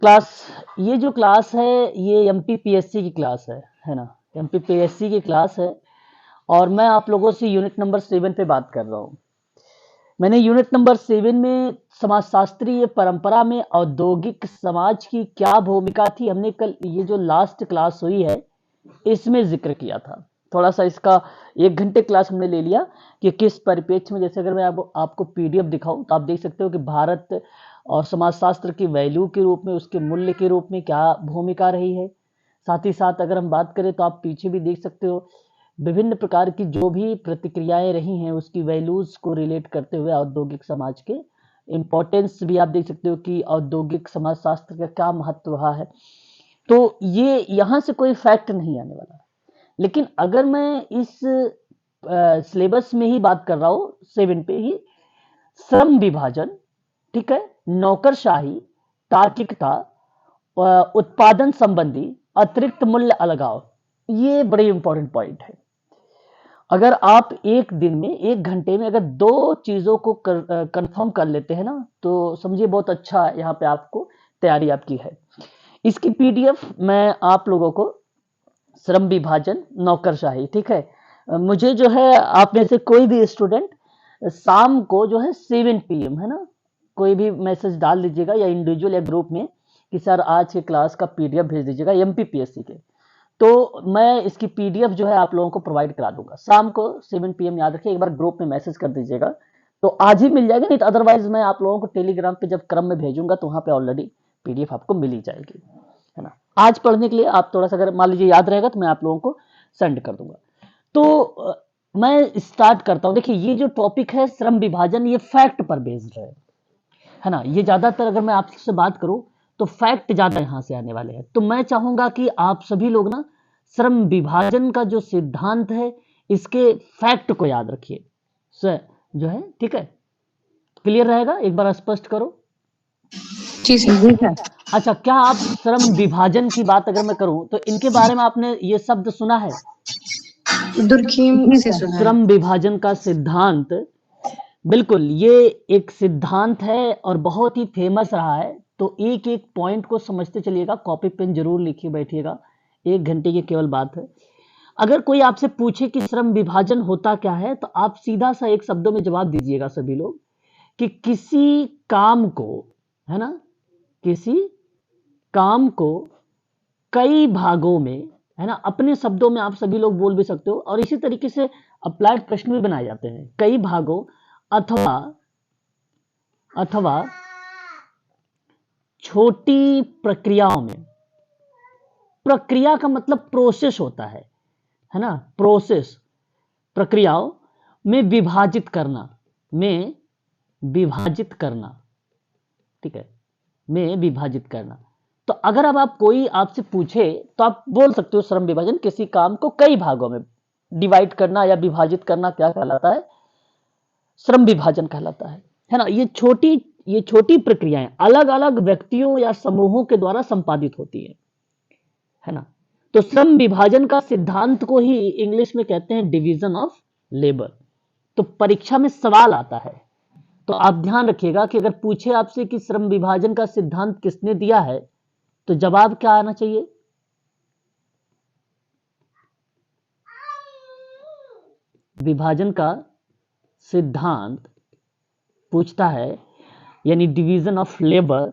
Class, ये जो class है ये एमपीपीएससी की क्लास है ना, एमपीपीएससी की क्लास है। और मैं आप लोगों से यूनिट नंबर 7 पे बात कर रहा हूँ। मैंने यूनिट नंबर 7 में समाजशास्त्रीय परंपरा में औद्योगिक समाज की क्या भूमिका थी, हमने कल ये जो लास्ट क्लास हुई है इसमें जिक्र किया था। थोड़ा सा इसका 1 घंटे क्लास हमने ले लिया कि किस परिप्रेक्ष्य में, जैसे अगर मैं आपको पीडीएफ दिखाऊं तो आप देख सकते हो कि भारत और समाजशास्त्र की वैल्यू के रूप में, उसके मूल्य के रूप में क्या भूमिका रही है। साथ ही साथ अगर हम बात करें तो आप पीछे भी देख सकते हो विभिन्न प्रकार की जो भी प्रतिक्रियाएं रही हैं उसकी वैल्यूज को रिलेट करते हुए औद्योगिक समाज के इम्पोर्टेंस भी आप देख सकते हो कि औद्योगिक समाजशास्त्र का क्या महत्व रहा है। तो ये यहाँ से कोई फैक्ट नहीं आने वाला। लेकिन अगर मैं इस सिलेबस में ही बात कर रहा हूँ 7 पे ही, श्रम विभाजन, ठीक है, नौकरशाही, तार्किकता, उत्पादन संबंधी, अतिरिक्त मूल्य अलगाव, ये बड़े इंपॉर्टेंट पॉइंट है। अगर आप एक दिन में 1 घंटे में अगर 2 चीजों को कंफर्म कर लेते हैं ना तो समझिए बहुत अच्छा यहाँ पे आपको तैयारी आपकी है। इसकी पीडीएफ मैं आप लोगों को, श्रम विभाजन, नौकरशाही, ठीक है, मुझे जो है आप में से कोई भी स्टूडेंट शाम को जो है 7 PM है ना, कोई भी मैसेज डाल दीजिएगा या इंडिविजुअल या ग्रुप में कि सर आज के क्लास का पीडीएफ भेज दीजिएगा एमपीपीएससी के, तो मैं इसकी पीडीएफ जो है आप लोगों को प्रोवाइड करा दूंगा शाम को 7 PM। याद रखिए, एक बार ग्रुप में मैसेज कर दीजिएगा तो आज ही मिल जाएगा, नहीं तो अदरवाइज मैं आप लोगों को टेलीग्राम पे जब क्रम में भेजूंगा तो वहां पे ऑलरेडी पीडीएफ आपको मिल ही जाएगी, है ना। आज पढ़ने के लिए आप थोड़ा सा अगर मान लीजिए याद रहेगा तो मैं आप लोगों को सेंड कर दूंगा। तो मैं स्टार्ट करता हूँ। देखिए ये जो टॉपिक है श्रम विभाजन, ये फैक्ट पर बेस्ड है ना। ये ज्यादातर अगर मैं आपसे बात करूं तो फैक्ट ज्यादा यहाँ से आने वाले हैं। तो मैं चाहूंगा कि आप सभी लोग ना श्रम विभाजन का जो सिद्धांत है इसके फैक्ट को याद रखिए सर, जो है, ठीक है, क्लियर रहेगा, एक बार स्पष्ट करो। जी सर। अच्छा, क्या आप श्रम विभाजन की बात अगर मैं करूं तो इनके बारे में आपने ये शब्द सुना है? दुर्खीम से सुना है। श्रम विभाजन का सिद्धांत, बिल्कुल ये एक सिद्धांत है और बहुत ही फेमस रहा है। तो एक एक पॉइंट को समझते चलिएगा, कॉपी पेन जरूर लिखिए बैठिएगा, 1 घंटे की केवल बात है। अगर कोई आपसे पूछे कि श्रम विभाजन होता क्या है तो आप सीधा सा एक शब्दों में जवाब दीजिएगा सभी लोग कि किसी काम को, है ना, किसी काम को कई भागों में, है ना, अपने शब्दों में आप सभी लोग बोल भी सकते हो और इसी तरीके से अप्लाइड प्रश्न भी बनाए जाते हैं, कई भागों अथवा अथवा छोटी प्रक्रियाओं में। प्रक्रिया का मतलब प्रोसेस होता है ना, प्रोसेस, प्रक्रियाओं में विभाजित करना, में विभाजित करना, ठीक है, में विभाजित करना। तो अगर अब आप कोई आपसे पूछे तो आप बोल सकते हो श्रम विभाजन किसी काम को कई भागों में डिवाइड करना या विभाजित करना क्या कहलाता है? श्रम विभाजन कहलाता है ना। ये छोटी प्रक्रियाएं अलग अलग व्यक्तियों या समूहों के द्वारा संपादित होती है ना। तो श्रम विभाजन का सिद्धांत को ही इंग्लिश में कहते हैं डिवीजन ऑफ लेबर। तो परीक्षा में सवाल आता है तो आप ध्यान रखिएगा कि अगर पूछे आपसे कि श्रम विभाजन का सिद्धांत किसने दिया है तो जवाब क्या आना चाहिए? विभाजन का सिद्धांत पूछता है यानी डिवीजन ऑफ लेबर,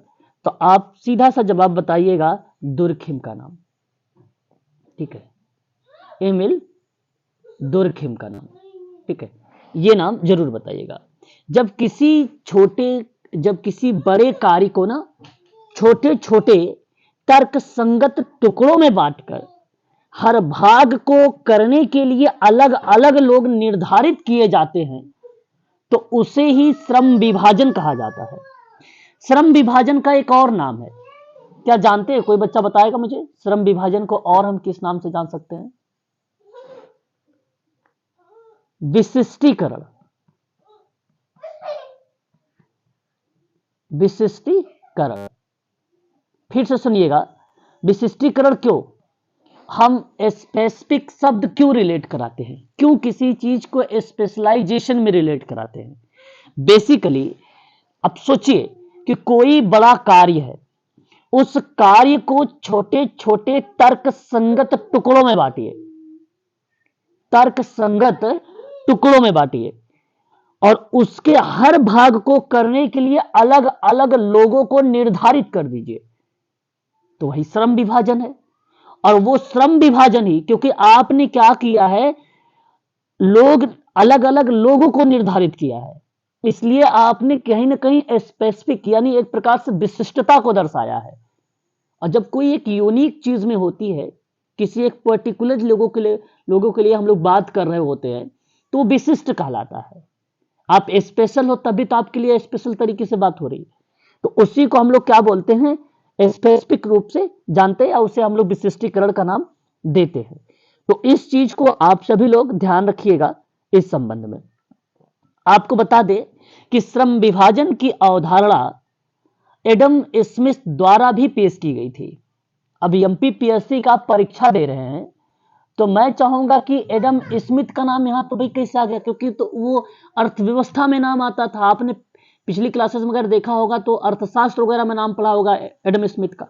तो आप सीधा सा जवाब बताइएगा दुर्खिम का नाम, ठीक है, एमिल दुर्खिम का नाम, ठीक है, ये नाम जरूर बताइएगा। जब किसी बड़े कार्य को ना छोटे छोटे तर्क संगत टुकड़ों में बांटकर हर भाग को करने के लिए अलग अलग लोग निर्धारित किए जाते हैं तो उसे ही श्रम विभाजन कहा जाता है। श्रम विभाजन का एक और नाम है, क्या जानते हैं? कोई बच्चा बताएगा मुझे श्रम विभाजन को और हम किस नाम से जान सकते हैं? विशिष्टीकरण। विशिष्टीकरण, फिर से सुनिएगा, विशिष्टीकरण क्यों? हम स्पेसिफिक शब्द क्यों रिलेट कराते हैं, क्यों किसी चीज को स्पेशलाइजेशन में रिलेट कराते हैं? बेसिकली अब सोचिए कि कोई बड़ा कार्य है उस कार्य को छोटे छोटे तर्क संगत टुकड़ों में बांटिए, तर्क संगत टुकड़ों में बांटिए और उसके हर भाग को करने के लिए अलग अलग लोगों को निर्धारित कर दीजिए। तो वही श्रम विभाजन है। और वो श्रम विभाजन ही, क्योंकि आपने क्या किया है, लोग अलग अलग लोगों को निर्धारित किया है, इसलिए आपने कहीं ना कहीं स्पेसिफिक यानी एक प्रकार से विशिष्टता को दर्शाया है। और जब कोई एक यूनिक चीज में होती है, किसी एक पर्टिकुलर लोगों के लिए हम लोग बात कर रहे होते हैं, तो विशिष्ट कहलाता है। आप स्पेशल हो तभी तो आपके लिए स्पेशल तरीके से बात हो रही है। तो उसी को हम लोग क्या बोलते हैं, स्पेसिफिक रूप से जानते हैं, या उसे हम लोग विशिष्टीकरण का नाम देते हैं। तो इस चीज को आप सभी लोग ध्यान रखिएगा। इस संबंध में आपको बता दें कि श्रम विभाजन की अवधारणा एडम स्मिथ द्वारा भी पेश की गई थी। अब एमपीपीएससी का परीक्षा दे रहे हैं, तो मैं चाहूंगा कि एडम स्मिथ का नाम यहाँ तो भाई कैसे आ गया, क्योंकि तो वो अर्थव्यवस्था में नाम आता था। आपने पिछली क्लासेस में अगर देखा होगा तो अर्थशास्त्र वगैरह में नाम पढ़ा होगा एडम स्मिथ का।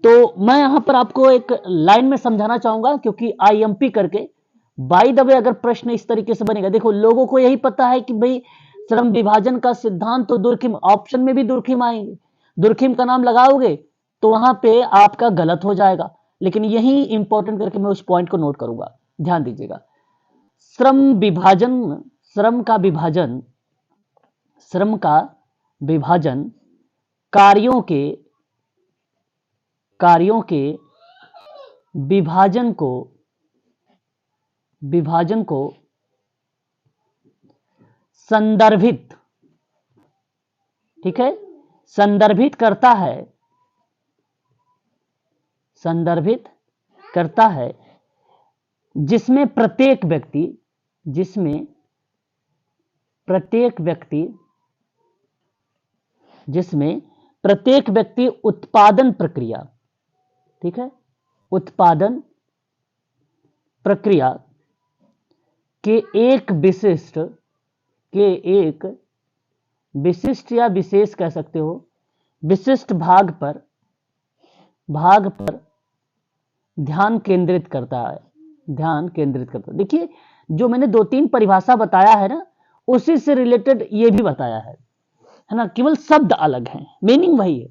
तो मैं यहाँ पर आपको एक लाइन में समझाना चाहूंगा, क्योंकि आईएमपी करके बाय द वे अगर प्रश्न इस तरीके से बनेगा, देखो लोगों को यही पता है कि भाई श्रम विभाजन का सिद्धांत तो दुर्खिम, ऑप्शन में भी दुर्खिम आएंगे, दुर्खिम का नाम लगाओगे तो वहां पे आपका गलत हो जाएगा। लेकिन यही इंपॉर्टेंट करके मैं उस पॉइंट को नोट करूंगा, ध्यान दीजिएगा। श्रम विभाजन, श्रम का विभाजन, श्रम का विभाजन कार्यों के विभाजन को संदर्भित, ठीक है, संदर्भित करता है जिसमें प्रत्येक व्यक्ति उत्पादन प्रक्रिया, ठीक है, उत्पादन प्रक्रिया के एक विशिष्ट या विशेष कह सकते हो, विशिष्ट भाग पर ध्यान केंद्रित करता है। देखिए जो मैंने 2-3 परिभाषा बताया है ना, उसी से रिलेटेड ये भी बताया है ना, केवल शब्द अलग हैं, मीनिंग वही है।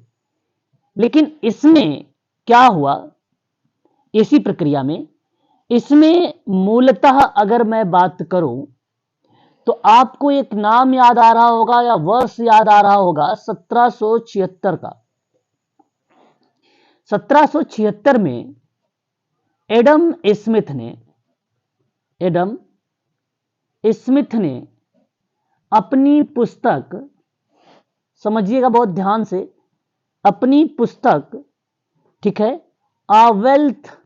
लेकिन इसमें क्या हुआ, इसी प्रक्रिया में, इसमें मूलतः अगर मैं बात करूं तो आपको एक नाम याद आ रहा होगा या वर्ष याद आ रहा होगा 1776 का। 1776 में एडम स्मिथ ने अपनी पुस्तक, समझिएगा बहुत ध्यान से, अपनी पुस्तक, ठीक है, अ वेल्थ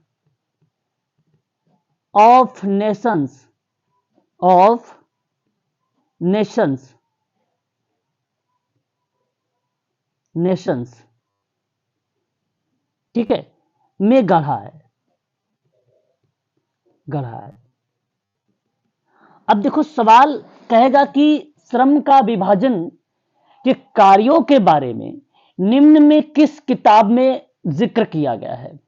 ऑफ नेशंस, ठीक है, में गढ़ा है। अब देखो सवाल कहेगा कि श्रम का विभाजन के कार्यों के बारे में निम्न में किस किताब में जिक्र किया गया है,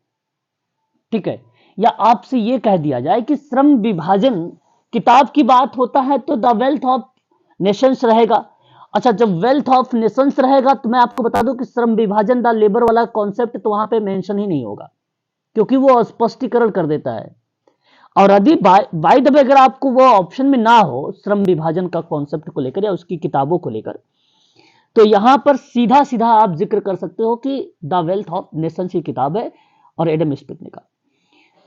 ठीक है, या आपसे यह कह दिया जाए कि श्रम विभाजन किताब की बात होता है तो द वेल्थ ऑफ नेशंस रहेगा। अच्छा, जब वेल्थ ऑफ नेशंस रहेगा तो मैं आपको बता दूं कि श्रम विभाजन द लेबर वाला कॉन्सेप्ट तो वहां पे मेंशन ही नहीं होगा, क्योंकि वो स्पष्टीकरण कर देता है। और यदि बाय द वे अगर आपको वो ऑप्शन में ना हो श्रम विभाजन का कॉन्सेप्ट को लेकर या उसकी किताबों को लेकर, तो यहां पर सीधा सीधा आप जिक्र कर सकते हो कि द वेल्थ ऑफ नेशंस की किताब है और एडम स्मिथ ने कहा।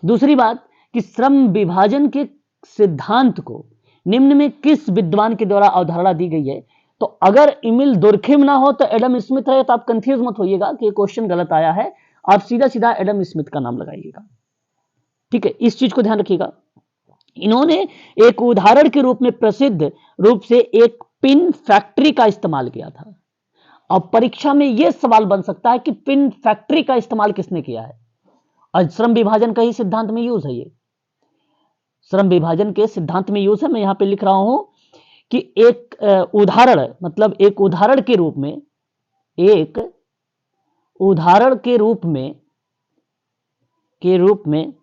दूसरी बात कि श्रम विभाजन के सिद्धांत को निम्न में किस विद्वान के द्वारा अवधारणा दी गई है, तो अगर इमिल दुर्खिम ना हो तो एडम स्मिथ है, तो आप कंफ्यूज मत होइएगा कि क्वेश्चन गलत आया है, आप सीधा सीधा एडम स्मिथ का नाम लगाइएगा, ठीक है, इस चीज को ध्यान रखिएगा। इन्होंने एक उदाहरण के रूप में प्रसिद्ध रूप से एक पिन फैक्ट्री का इस्तेमाल किया था। अब परीक्षा में यह सवाल बन सकता है कि पिन फैक्ट्री का इस्तेमाल किसने किया है, और श्रम विभाजन का ही सिद्धांत में यूज है, ये श्रम विभाजन के सिद्धांत में यूज है। मैं यहां पे लिख रहा हूं कि एक उदाहरण, मतलब एक उदाहरण के रूप में, एक उदाहरण के रूप में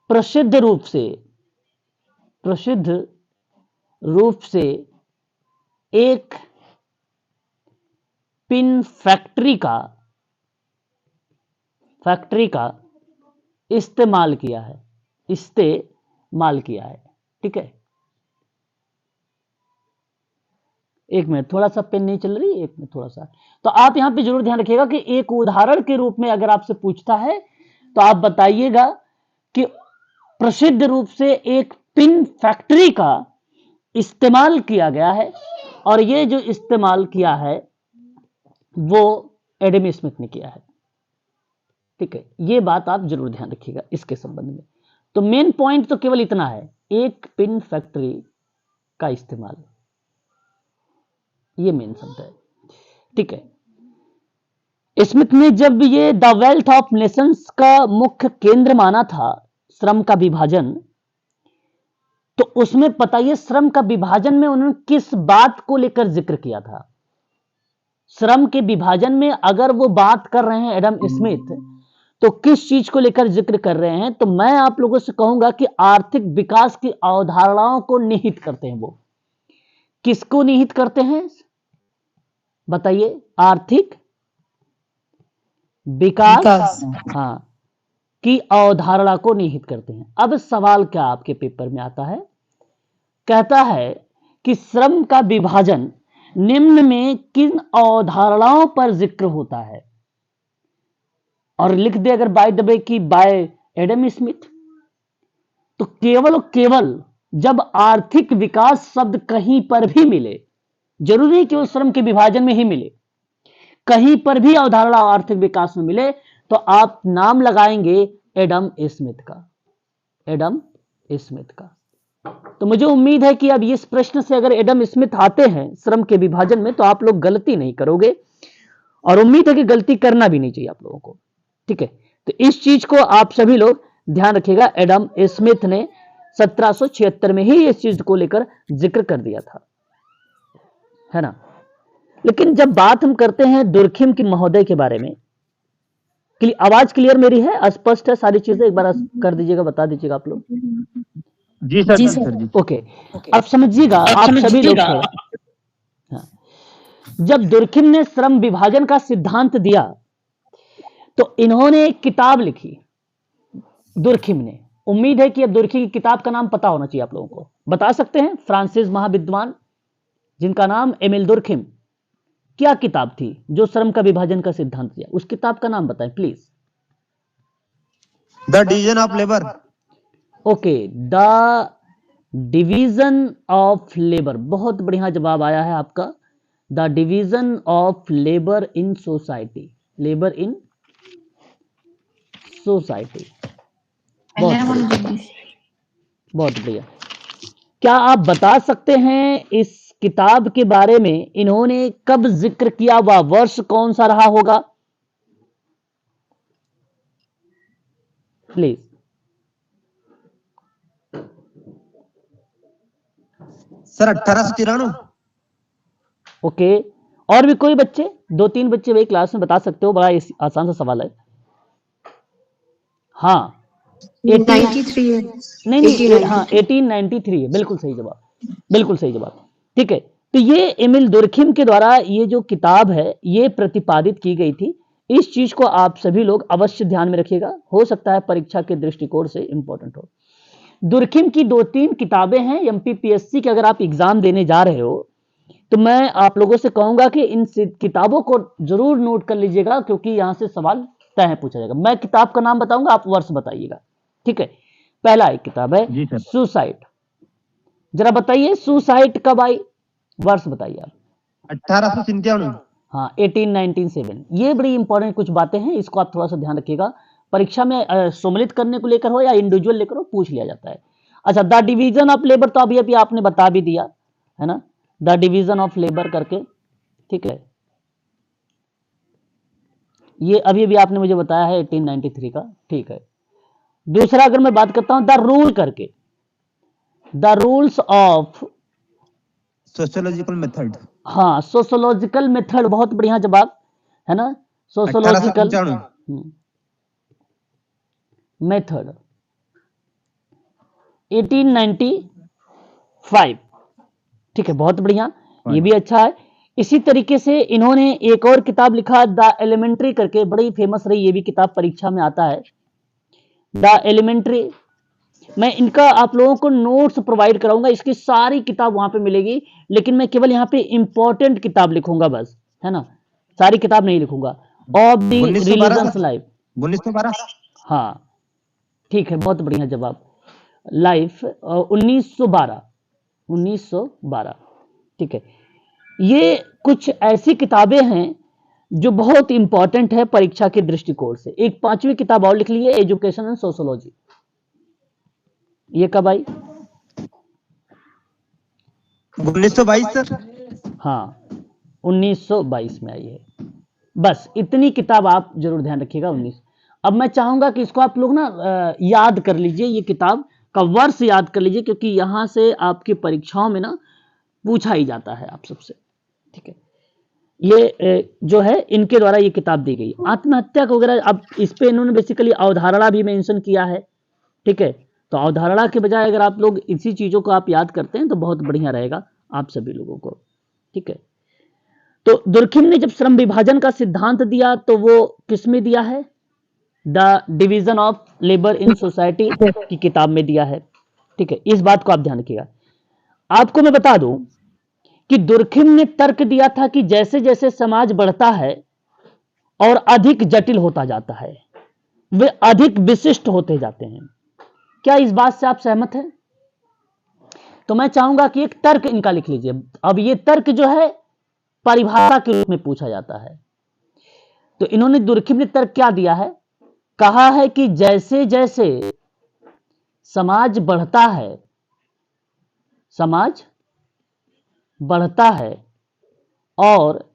प्रसिद्ध रूप से एक पिन फैक्ट्री का इस्तेमाल किया है। ठीक है, एक मिनट, थोड़ा सा पेन नहीं चल रही, एक मिनट थोड़ा सा। तो आप यहां पे जरूर ध्यान रखिएगा कि एक उदाहरण के रूप में अगर आपसे पूछता है तो आप बताइएगा कि प्रसिद्ध रूप से एक पिन फैक्ट्री का इस्तेमाल किया गया है, और ये जो इस्तेमाल किया है वो एडम स्मिथ ने किया है। ठीक है, ये बात आप जरूर ध्यान रखिएगा इसके संबंध में। तो मेन पॉइंट तो केवल इतना है, एक पिन फैक्ट्री का इस्तेमाल, ये मेन शब्द है। ठीक है, स्मिथ ने जब ये द वेल्थ ऑफ नेशंस का मुख्य केंद्र माना था श्रम का विभाजन, तो उसमें बताइए श्रम का विभाजन में उन्होंने किस बात को लेकर जिक्र किया था? श्रम के विभाजन में अगर वो बात कर रहे हैं एडम स्मिथ, तो किस चीज को लेकर जिक्र कर रहे हैं? तो मैं आप लोगों से कहूंगा कि आर्थिक विकास की अवधारणाओं को निहित करते हैं। वो किसको निहित करते हैं बताइए? आर्थिक विकास हाँ की अवधारणा को निहित करते हैं। अब सवाल क्या आपके पेपर में आता है, कहता है कि श्रम का विभाजन निम्न में किन अवधारणाओं पर जिक्र होता है, और लिख दे अगर बाय द वे की बाय एडम स्मिथ, तो केवल जब आर्थिक विकास शब्द कहीं पर भी मिले, जरूरी नहीं कि वो श्रम के विभाजन में ही मिले, कहीं पर भी अवधारणा आर्थिक विकास में मिले तो आप नाम लगाएंगे एडम स्मिथ का। तो मुझे उम्मीद है कि अब इस प्रश्न से अगर एडम स्मिथ आते हैं श्रम के विभाजन में तो आप लोग गलती नहीं करोगे, और उम्मीद है कि गलती करना भी नहीं चाहिए आप लोगों को। ठीक है, तो इस चीज को आप सभी लोग ध्यान रखिएगा। एडम स्मिथ ने 1776 में ही इस चीज को लेकर जिक्र कर दिया था, है ना। लेकिन जब बात हम करते हैं दुर्खिम की महोदय के बारे में, आवाज क्लियर मेरी है, स्पष्ट है सारी चीजें? एक बार कर दीजिएगा, बता दीजिएगा आप लोग। जी सर। ओके, अब समझिएगा आप सभी लोग। हाँ, जब दुर्खिम ने श्रम विभाजन का सिद्धांत दिया तो इन्होंने एक किताब लिखी दुर्खिम ने। उम्मीद है कि अब दुर्खिम की किताब का नाम पता होना चाहिए आप लोगों को। बता सकते हैं? फ्रांसिस महाविद्वान जिनका नाम एमिल दुर्खिम, क्या किताब थी जो श्रम का विभाजन का सिद्धांत दिया? उस किताब का नाम बताएं please. The division of labour. Okay, the division of labour, बहुत बढ़िया जवाब आया है आपका। The division of labour in society, labour in society, बहुत बढ़िया। क्या आप बता सकते हैं इस किताब के बारे में इन्होंने कब जिक्र किया, वह वर्ष कौन सा रहा होगा प्लीज? सर 1893। ओके, और भी कोई बच्चे? 2-3 बच्चे वही क्लास में बता सकते हो, बड़ा आसान सा सवाल है। हाँ 93 नहीं, हाँ 1893 है, बिल्कुल सही जवाब। ठीक है, तो ये एमिल दुर्खिम के द्वारा ये जो किताब है ये प्रतिपादित की गई थी। इस चीज को आप सभी लोग अवश्य ध्यान में रखिएगा, हो सकता है परीक्षा के दृष्टिकोण से इंपॉर्टेंट हो। दुर्खिम की 2-3 किताबें हैं एमपीपीएससी के, अगर आप एग्जाम देने जा रहे हो तो मैं आप लोगों से कहूंगा कि इन किताबों को जरूर नोट कर लीजिएगा, क्योंकि यहां से सवाल तय पूछा जाएगा। मैं किताब का नाम बताऊंगा, आप वर्ष बताइएगा। ठीक है, पहला एक किताब है सुसाइड। जरा बताइए सुसाइड कब आई, वर्ष बताइए आप। 1897। हाँ 1897। ये बड़ी इंपॉर्टेंट कुछ बातें हैं, इसको आप थोड़ा सा ध्यान रखिएगा। परीक्षा में सम्मिलित करने को लेकर हो या इंडिविजुअल लेकर हो, पूछ लिया जाता है। अच्छा, द डिवीजन ऑफ लेबर तो अभी आपने बता भी दिया है ना, द डिवीजन ऑफ लेबर करके। ठीक है, ये अभी आपने मुझे बताया है 1893 का। ठीक है, दूसरा अगर मैं बात करता हूं द रूल करके, the rules of sociological method. हाँ सोशियोलॉजिकल मेथड, बहुत बढ़िया जवाब है ना, 1895 सोशोलॉजिकल मेथड 1895। ठीक है, बहुत बढ़िया, ये भी अच्छा है। इसी तरीके से इन्होंने एक और किताब लिखा, द एलिमेंट्री करके, बड़ी फेमस रही, ये भी किताब परीक्षा में आता है, द एलिमेंट्री। मैं इनका आप लोगों को नोट्स प्रोवाइड कराऊंगा, इसकी सारी किताब वहां पे मिलेगी, लेकिन मैं केवल यहाँ पे इंपॉर्टेंट किताब लिखूंगा बस, है ना, सारी किताब नहीं लिखूंगा। Of the 1912 religions sir, life, 1912। हाँ ठीक है, बहुत बढ़िया जवाब। लाइफ 1912, 1912। ठीक है, ये कुछ ऐसी किताबें हैं जो बहुत इंपॉर्टेंट है परीक्षा के दृष्टिकोण से। एक 5वीं किताब और लिख लीजिए, एजुकेशन एंड सोशोलॉजी। ये कब आई? 1922 सर। हाँ, 1922 में आई है। बस इतनी किताब आप जरूर ध्यान रखिएगा, 19। अब मैं चाहूंगा कि इसको आप लोग ना याद कर लीजिए, ये किताब का वर्ष याद कर लीजिए, क्योंकि यहां से आपकी परीक्षाओं में ना पूछा ही जाता है आप सबसे। ठीक है, ये जो है इनके द्वारा ये किताब दी गई। आत्महत्या को वगैरह, अब इस पे इन्होंने बेसिकली अवधारणा भी मेंशन किया है। ठीक है, तो अवधारणा के बजाय अगर आप लोग इसी चीजों को आप याद करते हैं तो बहुत बढ़िया रहेगा आप सभी लोगों को। ठीक है, तो दुर्खिम ने जब श्रम विभाजन का सिद्धांत दिया तो वो किस में दिया है? The division of labour in society की किताब में दिया है। ठीक है, इस बात को आप ध्यान रखिएगा। आपको मैं बता दूं कि दुर्खिम ने तर्क दिया था कि जैसे जैसे समाज बढ़ता है और अधिक जटिल होता जाता है, वे अधिक विशिष्ट होते जाते हैं। क्या इस बात से आप सहमत हैं? तो मैं चाहूंगा कि एक तर्क इनका लिख लीजिए। अब ये तर्क जो है परिभाषा के रूप में पूछा जाता है। तो इन्होंने, दुर्खिम ने तर्क क्या दिया है? कहा है कि जैसे जैसे समाज बढ़ता है, समाज बढ़ता है और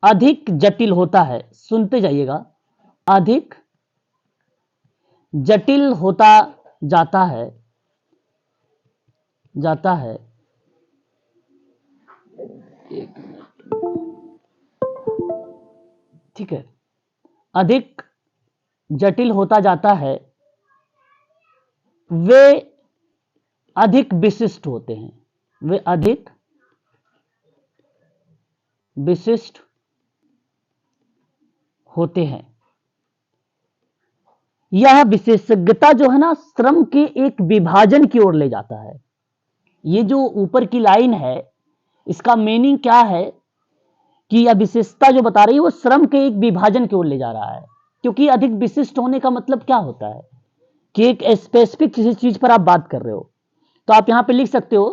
अधिक जटिल होता है, सुनते जाइएगा, अधिक जटिल होता जाता है, जाता है। ठीक है, अधिक जटिल होता जाता है, वे अधिक विशिष्ट होते हैं, वे अधिक विशिष्ट होते हैं। यह विशेषज्ञता जो है ना, श्रम के एक विभाजन की ओर ले जाता है। ये जो ऊपर की लाइन है, इसका मीनिंग क्या है कि यह विशेषता जो बता रही है वो श्रम के एक विभाजन की ओर ले जा रहा है। क्योंकि अधिक विशिष्ट होने का मतलब क्या होता है कि एक स्पेसिफिक किसी चीज पर आप बात कर रहे हो। तो आप यहां पे लिख सकते हो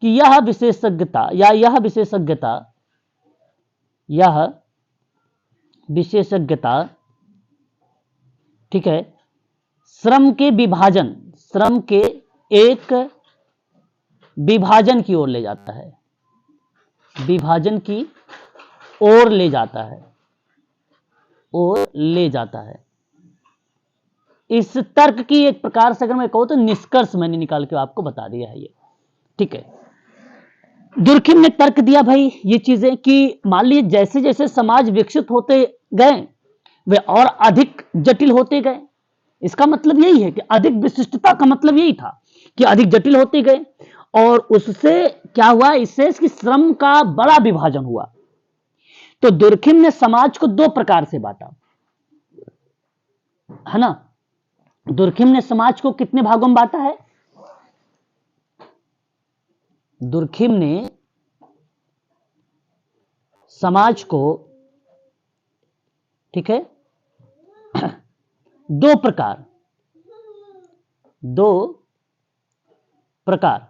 कि यह विशेषज्ञता या यह विशेषज्ञता, यह विशेषज्ञता, ठीक है, श्रम के विभाजन, श्रम के एक विभाजन की ओर ले जाता है, विभाजन की ओर ले जाता है, ओर ले जाता है। इस तर्क की एक प्रकार से अगर मैं कहूं तो निष्कर्ष मैंने निकाल के आपको बता दिया है ये। ठीक है, दुर्खिम ने तर्क दिया भाई ये चीजें कि मान लीजिए जैसे जैसे समाज विकसित होते गए वे और अधिक जटिल होते गए। इसका मतलब यही है कि अधिक विशिष्टता का मतलब यही था कि अधिक जटिल होते गए, और उससे क्या हुआ, इससे कि श्रम का बड़ा विभाजन हुआ। तो दुर्खिम ने समाज को दो प्रकार से बांटा, है ना। दुर्खिम ने समाज को कितने भागों में बांटा है? दुर्खिम ने समाज को, ठीक है, दो प्रकार, दो प्रकार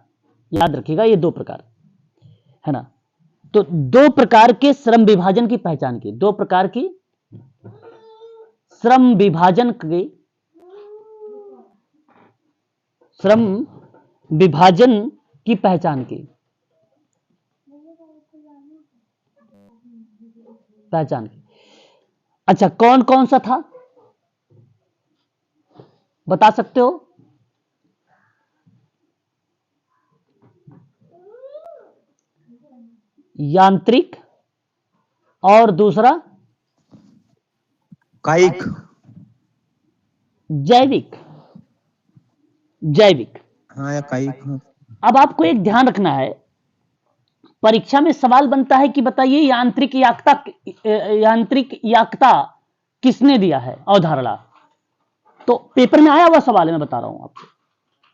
याद रखिएगा, ये दो प्रकार है ना। तो दो प्रकार के श्रम विभाजन की पहचान की, दो प्रकार की श्रम विभाजन की, श्रम विभाजन की पहचान की, पहचान की। अच्छा, कौन कौन सा था बता सकते हो? यांत्रिक और दूसरा कायिक, जैविक, जैविक। हाँ या कायिक, हाँ। अब आपको एक ध्यान रखना है, परीक्षा में सवाल बनता है कि बताइए यांत्रिक याक्ता किसने दिया है अवधारणा। तो पेपर में आया हुआ सवाल है, मैं बता रहा हूं आपको।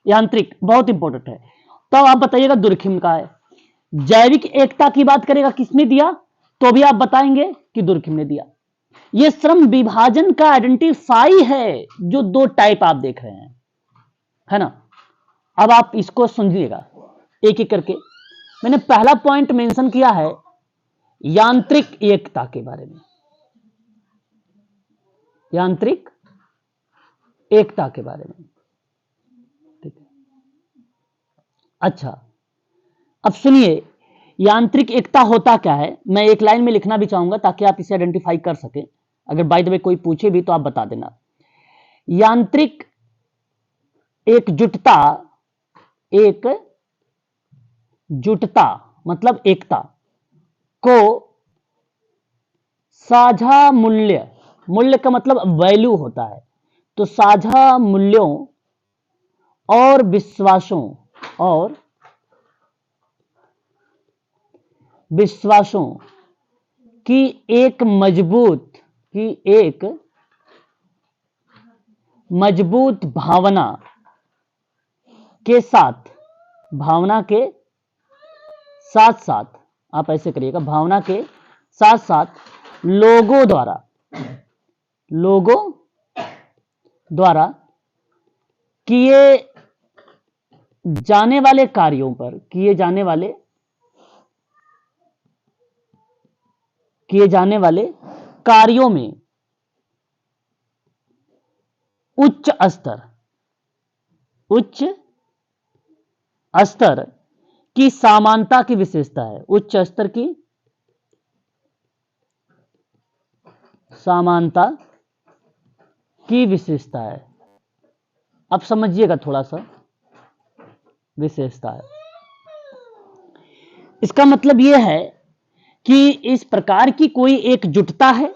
यांत्रिक बहुत इंपॉर्टेंट है। तो आप बताइएगा दुर्खिम का है। जैविक एकता की बात करेगा किसने दिया, तो भी आप बताएंगे कि दुर्खिम ने दिया। यह श्रम विभाजन का आइडेंटिफाई है, जो दो टाइप आप देख रहे हैं, है ना। अब आप इसको समझिएगा एक एक करके। मैंने पहला पॉइंट मेंशन किया है यांत्रिक एकता के बारे में, यांत्रिक एकता के बारे में, ठीक है। अच्छा, अब सुनिए, यांत्रिक एकता होता क्या है, मैं एक लाइन में लिखना भी चाहूंगा ताकि आप इसे आइडेंटिफाई कर सकें। अगर बाय द वे कोई पूछे भी तो आप बता देना। यांत्रिक एकजुटता, एकजुटता मतलब एकता को साझा मूल्य, मूल्य का मतलब वैल्यू होता है, तो साझा मूल्यों और विश्वासों की एक मजबूत भावना के साथ, आप ऐसे करिएगा, भावना के साथ साथ लोगों द्वारा किए जाने वाले कार्यों पर, किए जाने वाले कार्यों में उच्च स्तर की समानता की विशेषता है, उच्च स्तर की समानता की विशेषता है। अब समझिएगा थोड़ा सा, विशेषता है, इसका मतलब यह है कि इस प्रकार की कोई एकजुटता है,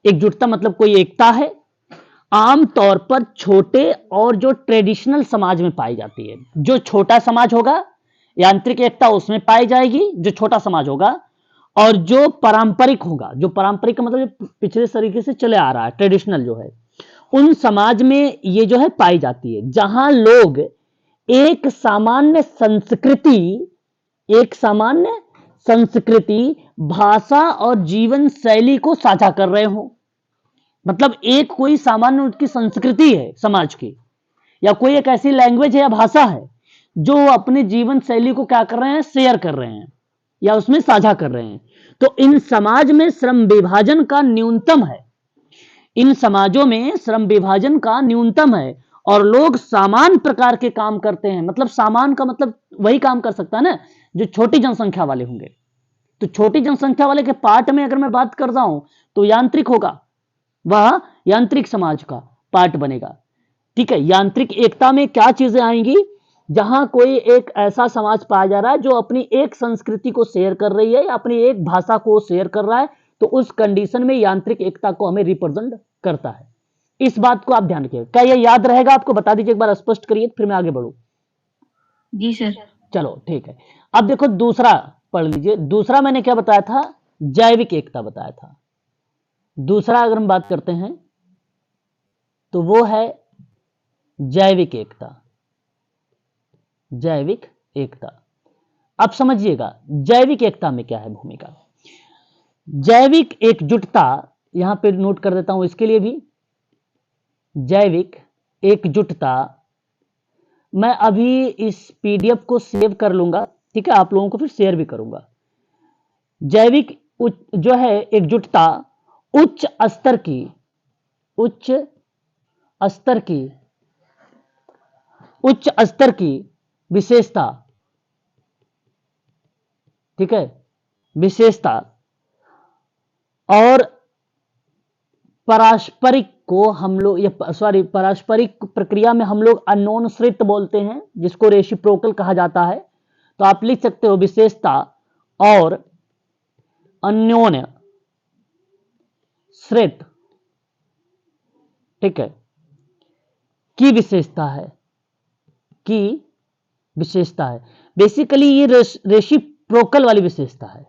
एकजुटता मतलब कोई एकता है, आमतौर पर छोटे और जो ट्रेडिशनल समाज में पाई जाती है। जो छोटा समाज होगा यांत्रिक एकता उसमें पाई जाएगी, जो छोटा समाज होगा, और जो पारंपरिक होगा, जो पारंपरिक का मतलब जो पिछले तरीके से चले आ रहा है, ट्रेडिशनल जो है, उन समाज में ये जो है पाई जाती है, जहां लोग एक सामान्य संस्कृति, भाषा और जीवन शैली को साझा कर रहे हो। मतलब एक कोई सामान्य उसकी संस्कृति है समाज की, या कोई एक ऐसी लैंग्वेज है या भाषा है जो अपने जीवन शैली को क्या कर रहे हैं, शेयर कर रहे हैं या उसमें साझा कर रहे हैं। तो इन समाज में श्रम विभाजन का न्यूनतम है, इन समाजों में श्रम विभाजन का न्यूनतम है, और लोग समान प्रकार के काम करते हैं। मतलब सामान का मतलब वही काम कर सकता है ना जो छोटी जनसंख्या वाले होंगे। तो छोटी जनसंख्या वाले के पार्ट में अगर मैं बात कर रहा हूं तो यांत्रिक होगा, वह यांत्रिक समाज का पार्ट बनेगा, ठीक है। यांत्रिक एकता में क्या चीजें आएंगी, जहां कोई एक ऐसा समाज पाया जा रहा है जो अपनी एक संस्कृति को शेयर कर रही है या अपनी एक भाषा को शेयर कर रहा है, तो उस कंडीशन में यांत्रिक एकता को हमें रिप्रेजेंट करता है। इस बात को आप ध्यान रखिए। क्या यह याद रहेगा आपको, बता दीजिए एक बार, स्पष्ट करिए, फिर मैं आगे बढ़ूं। जी सर। चलो ठीक है। अब देखो दूसरा पढ़ लीजिए। दूसरा मैंने क्या बताया था, जैविक एकता बताया था। दूसरा अगर हम बात करते हैं तो वो है जैविक एकता, जैविक एकता। अब समझिएगा जैविक एकता में क्या है भूमिका। जैविक एकजुटता, यहां पे नोट कर देता हूं इसके लिए भी, जैविक एकजुटता, मैं अभी इस पीडीएफ को सेव कर लूंगा, ठीक है, आप लोगों को फिर शेयर भी करूंगा। जैविक जो है एकजुटता उच्च स्तर की विशेषता, ठीक है, विशेषता, और पारस्परिक को हम लोग पारस्परिक प्रक्रिया में हम लोग अन्योन्यश्रित बोलते हैं, जिसको रेसिप्रोकल कहा जाता है। तो आप लिख सकते हो विशेषता और अन्योन्य श्रित ठीक है, की विशेषता है, की विशेषता है। बेसिकली ये रेसिप्रोकल वाली विशेषता है।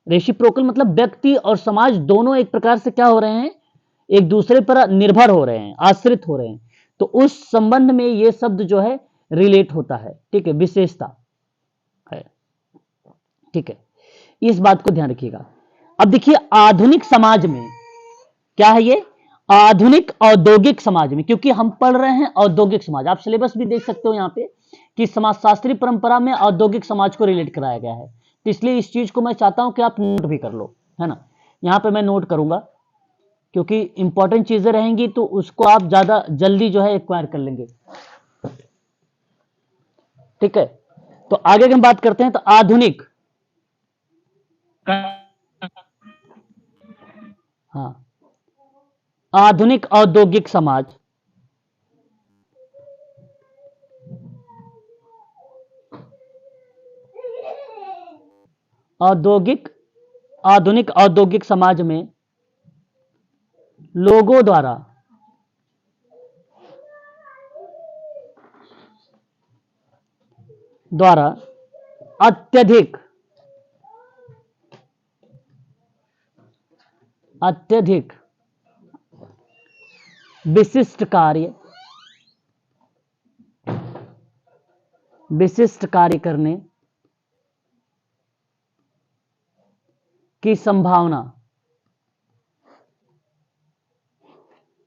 रेसिप्रोकल मतलब व्यक्ति और समाज दोनों एक प्रकार से क्या हो रहे हैं, एक दूसरे पर निर्भर हो रहे हैं, आश्रित हो रहे हैं। तो उस संबंध में ये शब्द जो है रिलेट होता है। ठीक है, विशेषता है। ठीक है, इस बात को ध्यान रखिएगा। अब देखिए आधुनिक समाज में क्या है, ये आधुनिक औद्योगिक समाज में, क्योंकि हम पढ़ रहे हैं औद्योगिक समाज, आप सिलेबस भी देख सकते हो यहां पे कि समाजशास्त्री परंपरा में औद्योगिक समाज को रिलेट कराया गया है। तो इसलिए इस चीज को मैं चाहता हूं कि आप नोट भी कर लो, है ना। यहां पे मैं नोट करूंगा क्योंकि इंपॉर्टेंट चीजें रहेंगी तो उसको आप ज्यादा जल्दी जो है एक्वायर कर लेंगे। ठीक है, तो आगे हम बात करते हैं। तो आधुनिक, हाँ, आधुनिक औद्योगिक समाज, औद्योगिक आधुनिक औद्योगिक समाज में लोगों द्वारा अत्यधिक अत्यधिक विशिष्ट कार्य करने की संभावना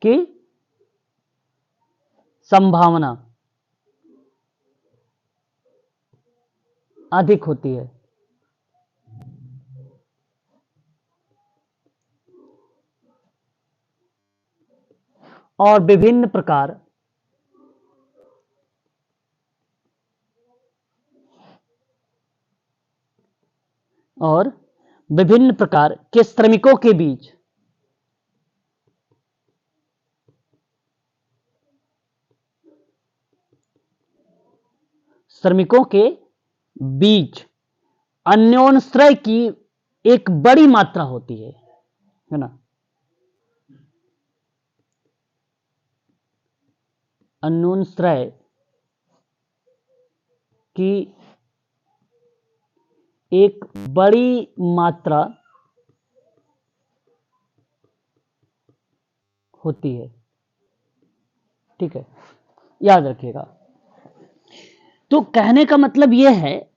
की संभावना अधिक होती है। और विभिन्न प्रकार के श्रमिकों के बीच अन्योन्याश्रय की एक बड़ी मात्रा होती है ना। अन्योन्याश्रय की एक बड़ी मात्रा होती है। ठीक है, याद रखिएगा। तो कहने का मतलब यह है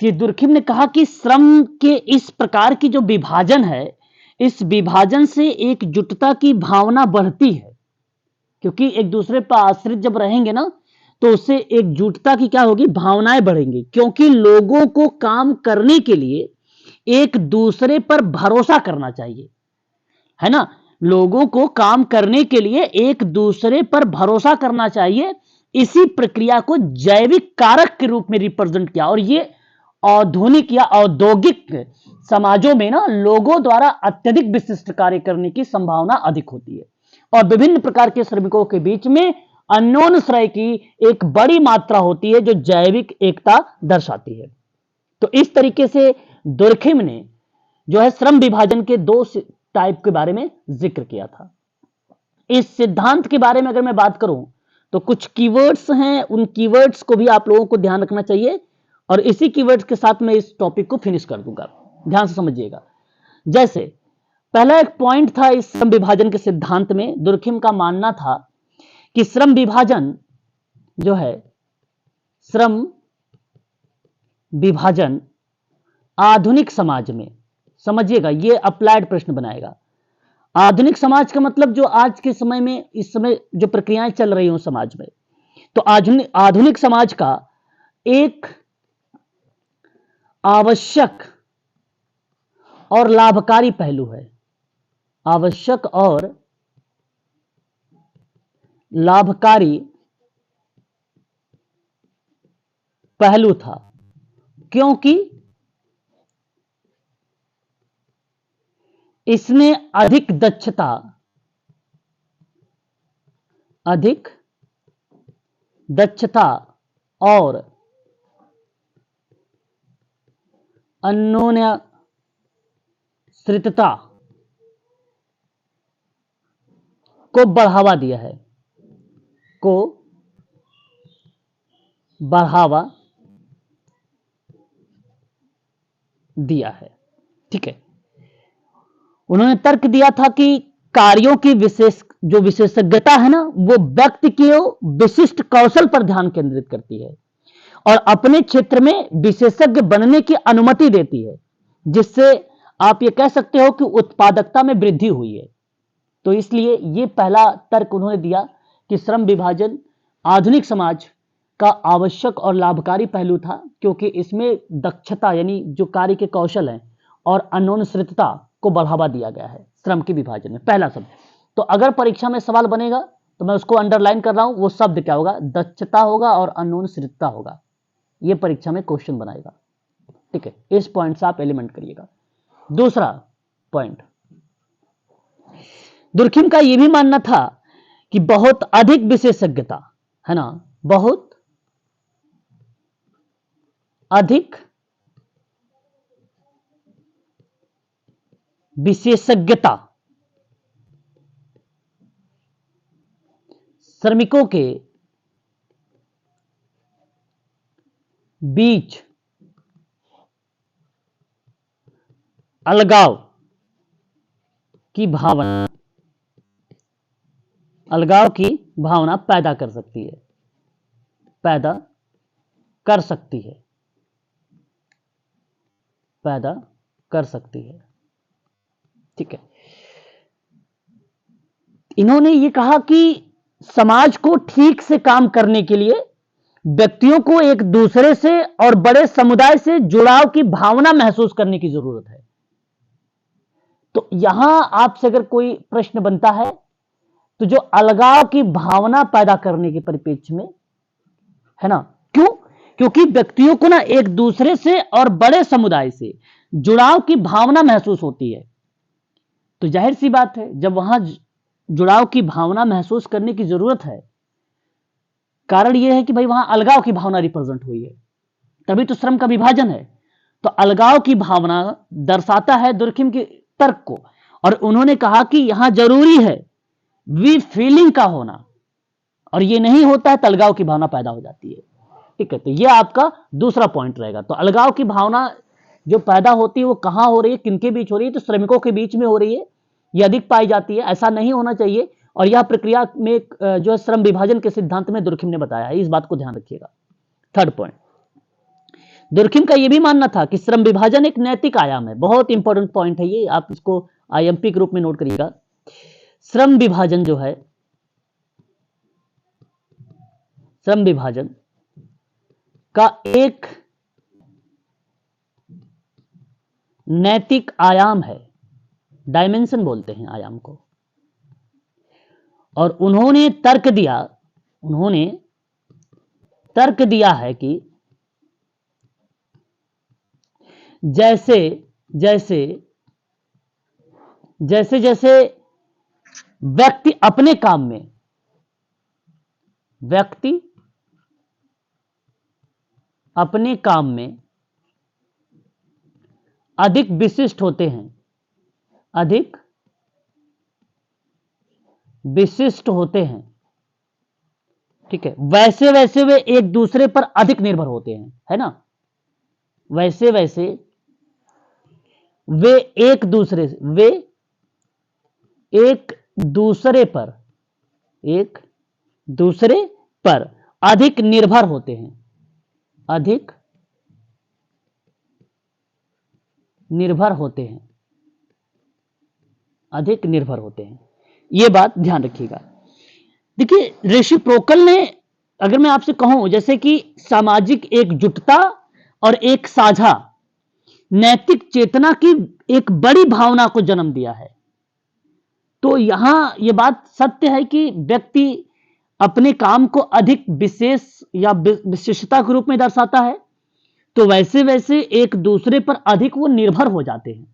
कि दुर्खिम ने कहा कि श्रम के इस प्रकार की जो विभाजन है, इस विभाजन से एकजुटता की भावना बढ़ती है, क्योंकि एक दूसरे पर आश्रित जब रहेंगे ना तो उससे एकजुटता की क्या होगी, भावनाएं बढ़ेंगी। क्योंकि लोगों को काम करने के लिए एक दूसरे पर भरोसा करना चाहिए, है ना। लोगों को काम करने के लिए एक दूसरे पर भरोसा करना चाहिए। इसी प्रक्रिया को जैविक कारक के रूप में रिप्रेजेंट किया। और ये आधुनिक या औद्योगिक समाजों में ना लोगों द्वारा अत्यधिक विशिष्ट कार्य करने की संभावना अधिक होती है और विभिन्न प्रकार के श्रमिकों के बीच में अन्योन्याश्रय की एक बड़ी मात्रा होती है जो जैविक एकता दर्शाती है। तो इस तरीके से दुर्खिम ने जो है श्रम विभाजन के दो टाइप के बारे में जिक्र किया था। इस सिद्धांत के बारे में अगर मैं बात करूं तो कुछ कीवर्ड्स हैं, उन कीवर्ड्स को भी आप लोगों को ध्यान रखना चाहिए और इसी कीवर्ड्स के साथ मैं इस टॉपिक को फिनिश कर दूंगा। ध्यान से समझिएगा। जैसे पहला एक पॉइंट था इस श्रम विभाजन के सिद्धांत में, दुर्खिम का मानना था कि श्रम विभाजन जो है, श्रम विभाजन आधुनिक समाज में, समझिएगा ये अप्लाइड प्रश्न बनाएगा। आधुनिक समाज का मतलब जो आज के समय में, इस समय जो प्रक्रियाएं चल रही हो समाज में, तो आधुनिक समाज का एक आवश्यक और लाभकारी पहलू है, आवश्यक और लाभकारी पहलू था, क्योंकि इसने अधिक दक्षता और अन्योन्याश्रितता को बढ़ावा दिया है, को बढ़ावा दिया है। ठीक है, उन्होंने तर्क दिया था कि कार्यों की जो विशेषज्ञता है ना, वो व्यक्ति के विशिष्ट कौशल पर ध्यान केंद्रित करती है और अपने क्षेत्र में विशेषज्ञ बनने की अनुमति देती है, जिससे आप ये कह सकते हो कि उत्पादकता में वृद्धि हुई है। तो इसलिए ये पहला तर्क उन्होंने दिया कि श्रम विभाजन आधुनिक समाज का आवश्यक और लाभकारी पहलू था, क्योंकि इसमें दक्षता यानी जो कार्य के कौशल हैं और अन्योन्याश्रितता को बढ़ावा दिया गया है श्रम के विभाजन में। पहला शब्द, तो अगर परीक्षा में सवाल बनेगा तो मैं उसको अंडरलाइन कर रहा हूं, वो शब्द क्या होगा? दक्षता होगा और अन्योन्याश्रितता होगा। ये परीक्षा में क्वेश्चन बनाएगा। ठीक है, इस पॉइंट से आप एलिमेंट करिएगा। दूसरा पॉइंट, दुर्खिम का यह भी मानना था कि बहुत अधिक विशेषज्ञता है ना, बहुत अधिक विशेषज्ञता श्रमिकों के बीच अलगाव की भावना पैदा कर सकती है, पैदा कर सकती है। ठीक है, इन्होंने ये कहा कि समाज को ठीक से काम करने के लिए व्यक्तियों को एक दूसरे से और बड़े समुदाय से जुड़ाव की भावना महसूस करने की जरूरत है। तो यहां आपसे अगर कोई प्रश्न बनता है तो जो अलगाव की भावना पैदा करने के परिप्रेक्ष्य में है ना, क्यों? क्योंकि व्यक्तियों को ना एक दूसरे से और बड़े समुदाय से जुड़ाव की भावना महसूस होती है। तो जाहिर सी बात है, जब वहां जुड़ाव की भावना महसूस करने की जरूरत है, कारण यह है कि भाई वहां अलगाव की भावना रिप्रेजेंट हुई है, तभी तो श्रम का विभाजन है। तो अलगाव की भावना दर्शाता है दुर्खिम के तर्क को, और उन्होंने कहा कि यहां जरूरी है वी फीलिंग का होना, और ये नहीं होता है तो अलगाव की भावना पैदा हो जाती है। ठीक है, तो ये आपका दूसरा पॉइंट रहेगा। तो अलगाव की भावना जो पैदा होती है वो कहां हो रही है, किनके बीच हो रही है? तो श्रमिकों के बीच में हो रही है, ये अधिक पाई जाती है। ऐसा नहीं होना चाहिए, और यह प्रक्रिया में जो है श्रम विभाजन के सिद्धांत में दुर्खिम ने बताया है, इस बात को ध्यान रखिएगा। थर्ड पॉइंट, दुर्खिम का यह भी मानना था कि श्रम विभाजन एक नैतिक आयाम है। बहुत इंपॉर्टेंट पॉइंट है ये, आप इसको आईएमपी के रूप में नोट करिएगा। श्रम विभाजन जो है, श्रम विभाजन का एक नैतिक आयाम है, डायमेंशन बोलते हैं आयाम को। और उन्होंने तर्क दिया है कि जैसे जैसे व्यक्ति अपने काम में अधिक विशिष्ट होते हैं, ठीक है, वैसे वैसे वे एक दूसरे पर अधिक निर्भर होते हैं, है ना। वैसे वैसे वे एक दूसरे पर अधिक निर्भर होते हैं, ये बात ध्यान रखिएगा। देखिए, रेसिप्रोकल ने, अगर मैं आपसे कहूं जैसे कि सामाजिक एकजुटता और एक साझा नैतिक चेतना की एक बड़ी भावना को जन्म दिया है, तो यहां यह बात सत्य है कि व्यक्ति अपने काम को अधिक विशेष या विशिष्टता के रूप में दर्शाता है, तो वैसे वैसे एक दूसरे पर अधिक वो निर्भर हो जाते हैं,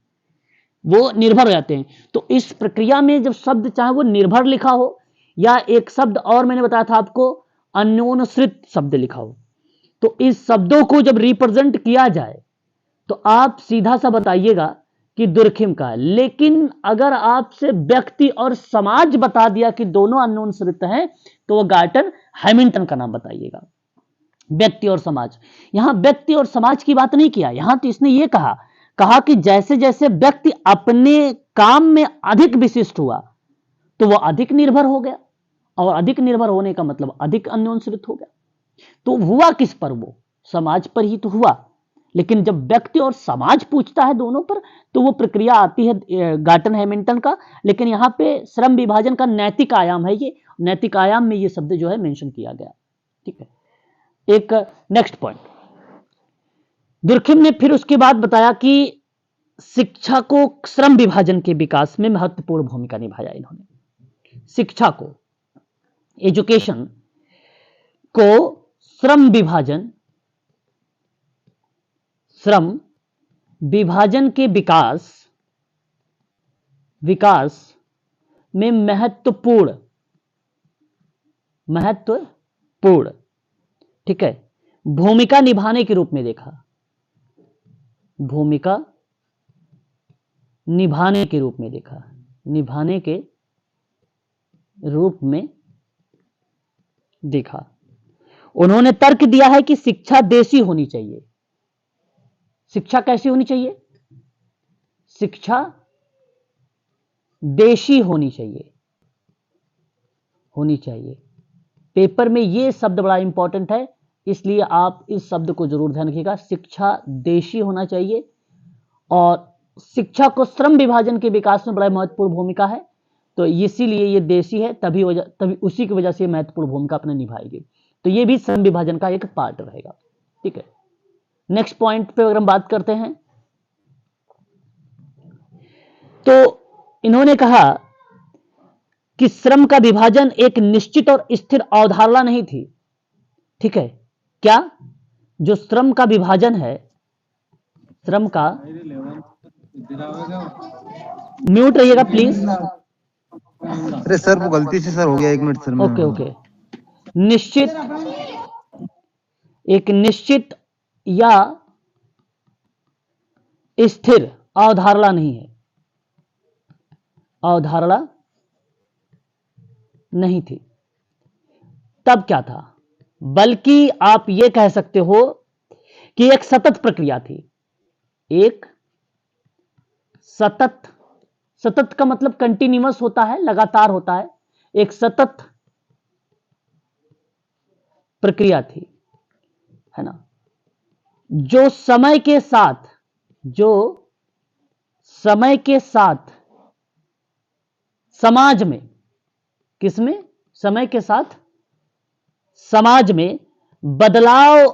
तो इस प्रक्रिया में जब शब्द चाहे वो निर्भर लिखा हो या एक शब्द और मैंने बताया था आपको अन्योन्याश्रित शब्द लिखा हो, तो इस शब्दों को जब रिप्रेजेंट किया जाए तो आप सीधा सा बताइएगा कि दुर्खिम का है। लेकिन अगर आपसे व्यक्ति और समाज बता दिया कि दोनों अननोन रिक्त हैं, तो वो गार्टन हैमिल्टन का नाम बताइएगा। व्यक्ति और समाज, यहां व्यक्ति और समाज की बात नहीं किया, यहां तो इसने ये कहा कि जैसे जैसे व्यक्ति अपने काम में अधिक विशिष्ट हुआ तो वो अधिक निर्भर हो गया, और अधिक निर्भर होने का मतलब अधिक अन्योन्यश्रित हो गया। तो हुआ किस पर? वो समाज पर ही तो हुआ। लेकिन जब व्यक्ति और समाज पूछता है दोनों पर, तो वो प्रक्रिया आती है गार्टन हैमिल्टन का। लेकिन यहां पे श्रम विभाजन का नैतिक आयाम है, ये नैतिक आयाम में ये शब्द जो है मेंशन किया गया। ठीक है, एक नेक्स्ट पॉइंट, दुर्खिम ने फिर उसके बाद बताया कि शिक्षा को श्रम विभाजन के विकास में महत्वपूर्ण भूमिका निभाया इन्होंने। शिक्षा को, एजुकेशन को श्रम विभाजन के विकास में महत्वपूर्ण, ठीक है, भूमिका निभाने के रूप में देखा, भूमिका निभाने के रूप में देखा, निभाने के रूप में देखा। उन्होंने तर्क दिया है कि शिक्षा देशी होनी चाहिए। शिक्षा कैसी होनी चाहिए? शिक्षा देशी होनी चाहिए। पेपर में यह शब्द बड़ा इंपॉर्टेंट है, इसलिए आप इस शब्द को जरूर ध्यान रखिएगा। शिक्षा देशी होना चाहिए, और शिक्षा को श्रम विभाजन के विकास में बड़ा महत्वपूर्ण भूमिका है, तो इसीलिए ये देशी है, तभी उसी की वजह से महत्वपूर्ण भूमिका अपने निभाएगी। तो ये भी श्रम विभाजन का एक पार्ट रहेगा। ठीक है, नेक्स्ट पॉइंट पे अगर हम बात करते हैं, तो इन्होंने कहा कि श्रम का विभाजन एक निश्चित और स्थिर अवधारणा नहीं थी। ठीक है, क्या? जो श्रम का विभाजन है, श्रम का, म्यूट रहिएगा प्लीज। अरे सर वो गलती से सर हो गया, 1 मिनट सर। ओके, एक निश्चित या स्थिर अवधारणा नहीं है, अवधारणा नहीं थी। तब क्या था? बल्कि आप यह कह सकते हो कि एक सतत प्रक्रिया थी। एक सतत का मतलब कंटिन्यूअस होता है, लगातार होता है। एक सतत प्रक्रिया थी, है ना, जो समय के साथ समाज में, किसमें? समय के साथ समाज में बदलाव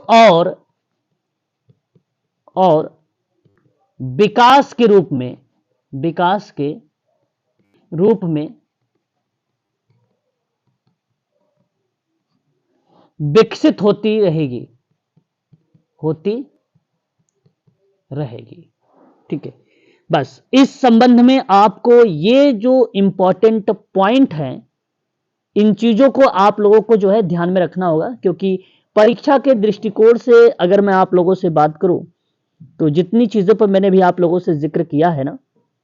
और विकास के रूप में विकसित होती रहेगी। ठीक है, बस इस संबंध में आपको ये जो इंपॉर्टेंट पॉइंट हैं, इन चीजों को आप लोगों को जो है ध्यान में रखना होगा, क्योंकि परीक्षा के दृष्टिकोण से अगर मैं आप लोगों से बात करूं, तो जितनी चीजों पर मैंने भी आप लोगों से जिक्र किया है ना,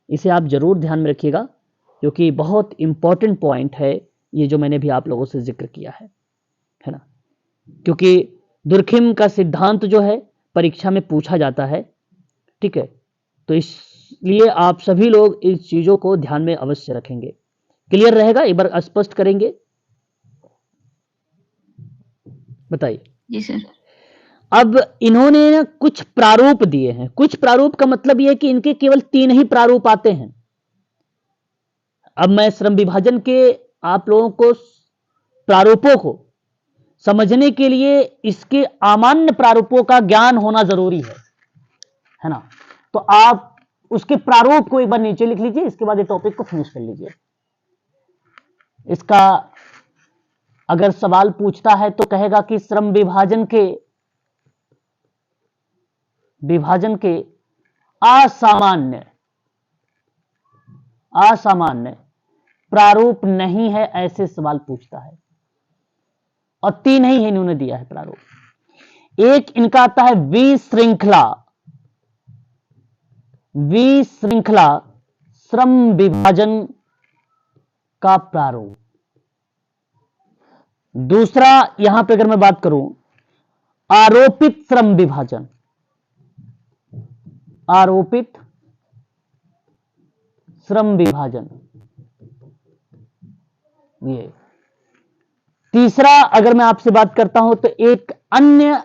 इसे आप जरूर ध्यान में रखिएगा, क्योंकि बहुत इंपॉर्टेंट पॉइंट है ये जो मैंने भी आप लोगों से जिक्र किया है ना। क्योंकि दुर्खिम का सिद्धांत जो है परीक्षा में पूछा जाता है। ठीक है, तो इसलिए आप सभी लोग इस चीजों को ध्यान में अवश्य रखेंगे। क्लियर रहेगा? एक बार स्पष्ट करेंगे, बताइए। जी सर। अब इन्होंने कुछ प्रारूप दिए हैं। कुछ प्रारूप का मतलब यह है कि इनके केवल 3 ही प्रारूप आते हैं। अब मैं श्रम विभाजन के आप लोगों को प्रारूपों को समझने के लिए इसके अमान्य प्रारूपों का ज्ञान होना जरूरी है ना। तो आप उसके प्रारूप को एक बार नीचे लिख लीजिए, इसके बाद ये टॉपिक को फिनिश कर लीजिए। इसका अगर सवाल पूछता है तो कहेगा कि श्रम विभाजन के असामान्य प्रारूप नहीं है, ऐसे सवाल पूछता है। और 3 ही इन्होंने दिया है प्रारूप। एक इनका आता है विश्रृंखला विश्रृंखला श्रम विभाजन का प्रारूप। दूसरा, यहां पे अगर मैं बात करूं, आरोपित श्रम विभाजन, आरोपित श्रम विभाजन। ये तीसरा, अगर मैं आपसे बात करता हूं तो एक अन्य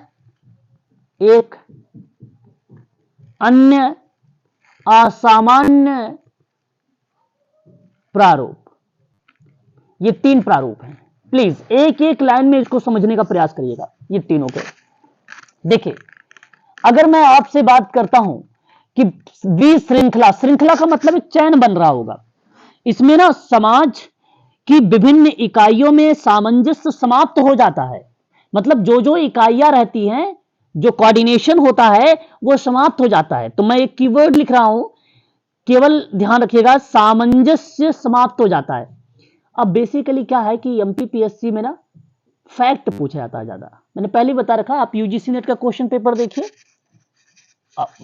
असामान्य प्रारूप। ये 3 प्रारूप हैं। प्लीज एक एक लाइन में इसको समझने का प्रयास करिएगा, ये तीनों के। देखिए, अगर मैं आपसे बात करता हूं कि विश्रृंखला, श्रृंखला का मतलब चैन बन रहा होगा, इसमें ना समाज की विभिन्न इकाइयों में सामंजस्य समाप्त हो जाता है। मतलब जो जो इकाइयां रहती हैं, जो कोऑर्डिनेशन होता है वो समाप्त हो जाता है। तो मैं एक कीवर्ड लिख रहा हूं, केवल ध्यान रखिएगा, सामंजस्य समाप्त हो जाता है। अब बेसिकली क्या है कि एमपीपीएससी में ना फैक्ट पूछा जाता है ज्यादा। मैंने पहले बता रखा, आप यूजीसी नेट का क्वेश्चन पेपर देखिए,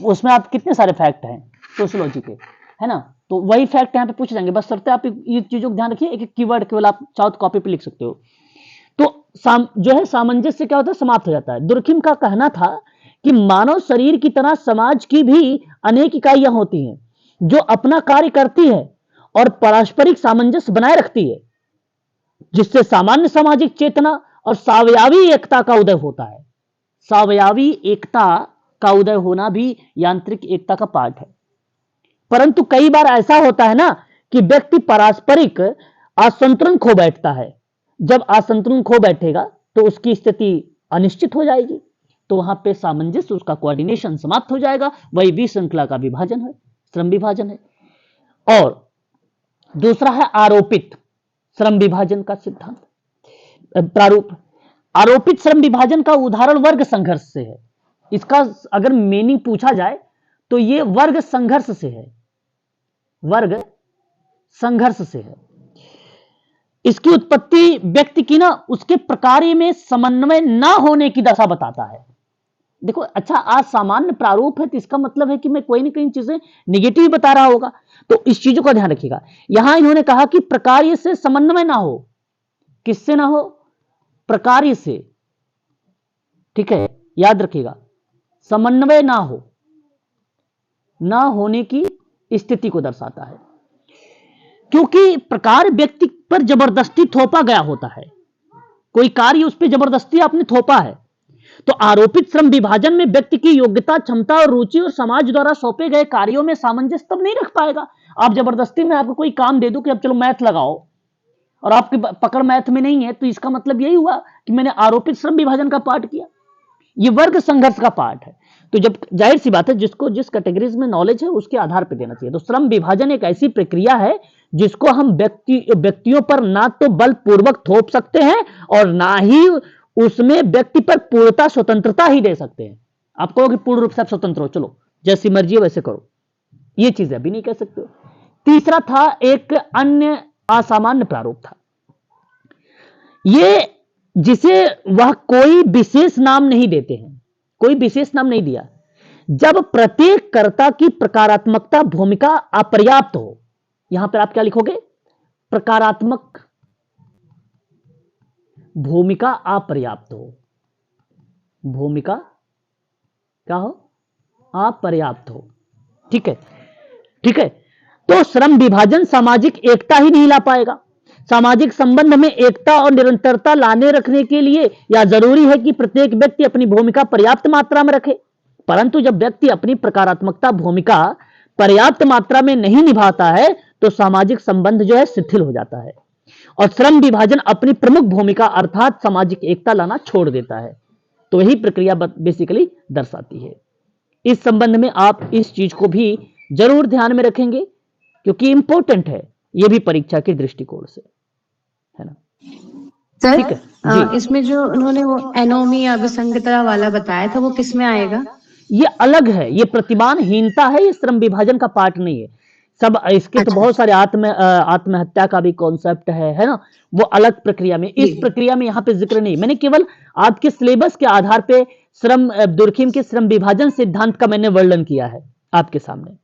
उसमें आप कितने सारे फैक्ट हैं सोशियोलॉजी के, है ना, तो वही फैक्ट यहाँ पे पूछे जाएंगे। बस शर्त है आप ये चीजों को ध्यान रखिए, एक एक कीवर्ड केवल आप चाहो तो कॉपी पे लिख सकते हो। तो जो है सामंजस्य क्या होता है, समाप्त हो जाता है। दुर्खिम का कहना था कि मानव शरीर की तरह समाज की भी अनेक इकाइयां होती हैं जो अपना कार्य करती है और पारस्परिक सामंजस्य बनाए रखती है, जिससे सामान्य सामाजिक चेतना और सावयवी एकता का उदय होता है। सावयवी एकता का उदय होना भी यांत्रिक एकता का पार्ट है। परंतु कई बार ऐसा होता है ना कि व्यक्ति पारस्परिक असंतुलन खो बैठता है। जब असंतुलन खो बैठेगा तो उसकी स्थिति अनिश्चित हो जाएगी, तो वहां पे सामंजस्य, उसका कोऑर्डिनेशन समाप्त हो जाएगा। वही विश्रृंखला का विभाजन है, श्रम विभाजन है। और दूसरा है आरोपित श्रम विभाजन का सिद्धांत, प्रारूप। आरोपित श्रम विभाजन का उदाहरण वर्ग संघर्ष से है। इसका अगर मीनिंग पूछा जाए तो ये वर्ग संघर्ष से है, वर्ग संघर्ष से है। इसकी उत्पत्ति व्यक्ति की ना उसके प्रकार्य में समन्वय ना होने की दशा बताता है। देखो, अच्छा आज सामान्य प्रारूप है तो इसका मतलब है कि मैं कोई ना कोई चीजें निगेटिव बता रहा होगा, तो इस चीजों का ध्यान रखिएगा। यहां इन्होंने कहा कि प्रकार्य से समन्वय ना हो। किससे ना हो? प्रकार्य से, ठीक है, याद रखिएगा, समन्वय ना हो, ना होने की स्थिति को दर्शाता है। क्योंकि प्रकार व्यक्ति पर जबरदस्ती थोपा गया होता है, कोई कार्य उस पर जबरदस्ती आपने थोपा है। तो आरोपित श्रम विभाजन में व्यक्ति की योग्यता, क्षमता और रुचि और समाज द्वारा सौंपे गए कार्यों में सामंजस्य तब नहीं रख पाएगा। आप जबरदस्ती में आपको कोई काम दे दो कि अब चलो मैथ लगाओ, और आपकी पकड़ मैथ में नहीं है, तो इसका मतलब यही हुआ कि मैंने आरोपित श्रम विभाजन का पाठ किया। ये वर्ग संघर्ष का पार्ट है। तो जब जाहिर सी बात है, जिसको जिस कैटेगरीज में नॉलेज है उसके आधार पर देना चाहिए। तो श्रम विभाजन एक ऐसी प्रक्रिया है जिसको हम व्यक्तियों पर ना तो बलपूर्वक थोप सकते हैं और ना ही उसमें व्यक्ति पर पूर्णता स्वतंत्रता ही दे सकते हैं। आप कहो कि पूर्ण रूप से आप स्वतंत्र हो, चलो जैसी मर्जी हो वैसे करो, ये चीज अभी नहीं कह सकते हो। तीसरा था एक अन्य असामान्य प्रारूप था, ये जिसे वह कोई विशेष नाम नहीं देते हैं, कोई विशेष नाम नहीं दिया। जब प्रत्येक कर्ता की प्रकारात्मकता भूमिका अपर्याप्त हो, यहां पर आप क्या लिखोगे? प्रकारात्मक भूमिका अपर्याप्त हो, भूमिका क्या हो? अपर्याप्त हो, ठीक है, ठीक है। तो श्रम विभाजन सामाजिक एकता ही नहीं ला पाएगा। सामाजिक संबंध में एकता और निरंतरता लाने रखने के लिए यह जरूरी है कि प्रत्येक व्यक्ति अपनी भूमिका पर्याप्त मात्रा में रखे। परंतु जब व्यक्ति अपनी प्रकारात्मकता भूमिका पर्याप्त मात्रा में नहीं निभाता है तो सामाजिक संबंध जो है शिथिल हो जाता है और श्रम विभाजन अपनी प्रमुख भूमिका अर्थात सामाजिक एकता लाना छोड़ देता है। तो यही प्रक्रिया बेसिकली दर्शाती है। इस संबंध में आप इस चीज को भी जरूर ध्यान में रखेंगे क्योंकि इंपॉर्टेंट है, यह भी परीक्षा के दृष्टिकोण से, है ना? सर, ठीक है। इसमें जो उन्होंने वो एनोमी या विसंगतता वाला बताया था वो किस में आएगा? ये अलग है, ये प्रतिमानहीनता है, ये श्रम विभाजन का पार्ट नहीं है। सब इसके तो बहुत सारे आत्महत्या का भी कॉन्सेप्ट है ना, वो अलग प्रक्रिया में, इस प्रक्रिया में यहाँ पे जिक्र नहीं। मैंने केवल आपके सिलेबस के आधार पे दुर्खिम के श्रम विभाजन सिद्धांत का मैंने वर्णन किया है आपके सामने।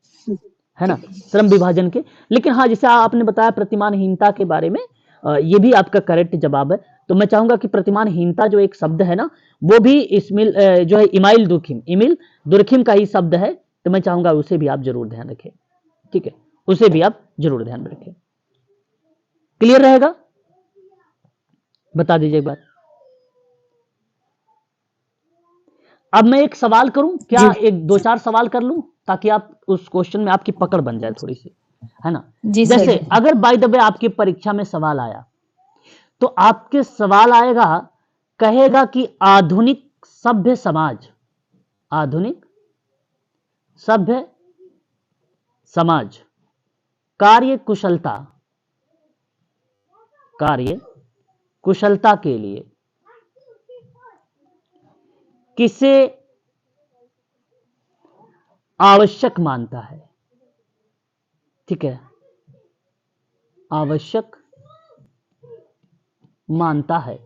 है ना, श्रम विभाजन के। लेकिन हाँ, जैसे आपने बताया प्रतिमानहीनता के बारे में, ये भी आपका करेक्ट जवाब है। तो मैं चाहूंगा कि प्रतिमानहीनता जो एक शब्द है ना, वो भी इसमें जो है इमाइल दुर्खिम का ही शब्द है। तो मैं चाहूंगा उसे भी आप जरूर ध्यान रखें, ठीक है, उसे भी आप जरूर ध्यान रखें। क्लियर रहेगा? बता दीजिए एक बार। अब मैं एक सवाल करूं क्या? जी एक दो चार सवाल कर लूं ताकि आप उस क्वेश्चन में आपकी पकड़ बन जाए थोड़ी सी, है ना। जी सर। जैसे अगर बाय द वे आपकी परीक्षा में सवाल आया, तो आपके सवाल आएगा, कहेगा कि आधुनिक सभ्य समाज, आधुनिक सभ्य समाज कार्य कुशलता के लिए किसे आवश्यक मानता है? ठीक है, आवश्यक मानता है।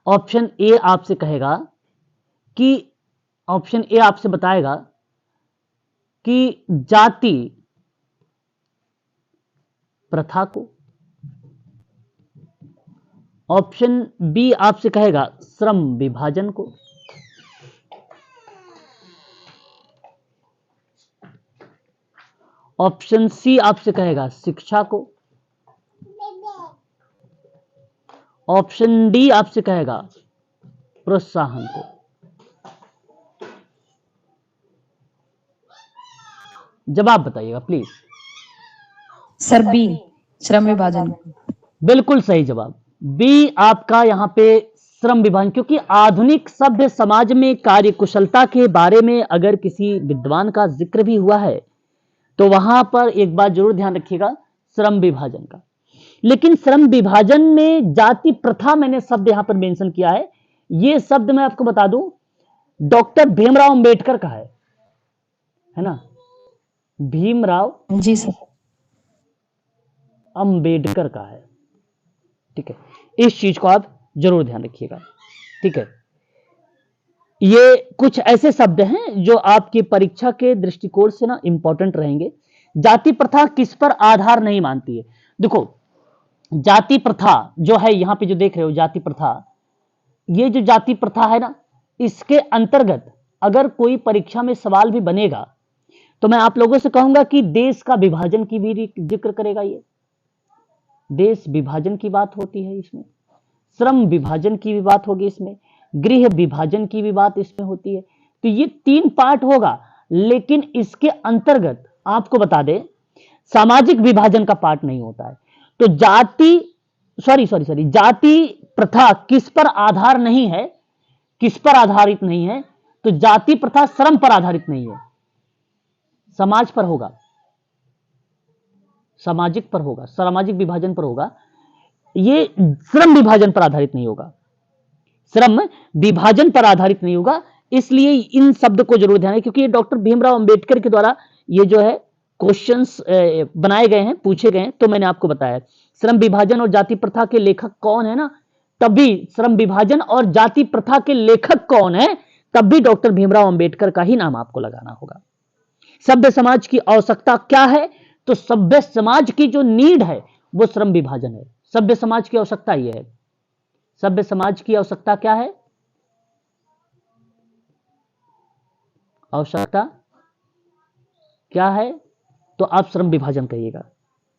ऑप्शन ए आपसे कहेगा कि, ऑप्शन ए आपसे बताएगा कि जाति प्रथा को। ऑप्शन बी आपसे कहेगा श्रम विभाजन को। ऑप्शन सी आपसे कहेगा शिक्षा को। ऑप्शन डी आपसे कहेगा प्रोत्साहन को। जवाब बताइएगा प्लीज। सर बी, श्रम विभाजन। बिल्कुल सही जवाब, बी आपका यहां पे श्रम विभाजन। क्योंकि आधुनिक सभ्य समाज में कार्य कुशलता के बारे में अगर किसी विद्वान का जिक्र भी हुआ है, तो वहां पर एक बात जरूर ध्यान रखिएगा, श्रम विभाजन का। लेकिन श्रम विभाजन में जाति प्रथा मैंने शब्द यहां पर मेंशन किया है। यह शब्द मैं आपको बता दूं, डॉक्टर भीमराव अंबेडकर का है ना, भीमराव जी सर। अंबेडकर का है। ठीक है, इस चीज को आप जरूर ध्यान रखिएगा। ठीक है, ये कुछ ऐसे शब्द हैं जो आपकी परीक्षा के दृष्टिकोण से ना इंपॉर्टेंट रहेंगे। जाति प्रथा किस पर आधार नहीं मानती है? देखो, जाति प्रथा जो है यहां पे जो देख रहे हो, जाति प्रथा, ये जो जाति प्रथा है ना, इसके अंतर्गत अगर कोई परीक्षा में सवाल भी बनेगा, तो मैं आप लोगों से कहूंगा कि देश का विभाजन की भी जिक्र करेगा। ये देश विभाजन की बात होती है इसमें, श्रम विभाजन की भी बात होगी इसमें, गृह विभाजन की भी बात इसमें होती है। तो ये तीन पार्ट होगा। लेकिन इसके अंतर्गत आपको बता दें, सामाजिक विभाजन का पार्ट नहीं होता है। तो जाति प्रथा किस पर आधार नहीं है, किस पर आधारित नहीं है? तो जाति प्रथा श्रम पर आधारित नहीं है, समाज पर होगा, सामाजिक पर होगा, सामाजिक विभाजन पर होगा। ये श्रम विभाजन पर आधारित नहीं होगा, श्रम विभाजन पर आधारित नहीं होगा। इसलिए इन शब्द को जरूर ध्यान रखें, क्योंकि ये डॉक्टर भीमराव अंबेडकर के द्वारा ये जो है क्वेश्चंस बनाए गए हैं, पूछे गए हैं। तो मैंने आपको बताया श्रम विभाजन और जाति प्रथा के लेखक कौन है ना, तब भी श्रम विभाजन और जाति प्रथा के लेखक कौन है, तब भी डॉक्टर भीमराव अंबेडकर का ही नाम आपको लगाना होगा। सभ्य समाज की आवश्यकता क्या है? तो सभ्य समाज की जो नीड है वो श्रम विभाजन है। सभ्य समाज की आवश्यकता यह है। सभ्य समाज की आवश्यकता क्या है? आवश्यकता क्या है? तो आप श्रम विभाजन कहिएगा।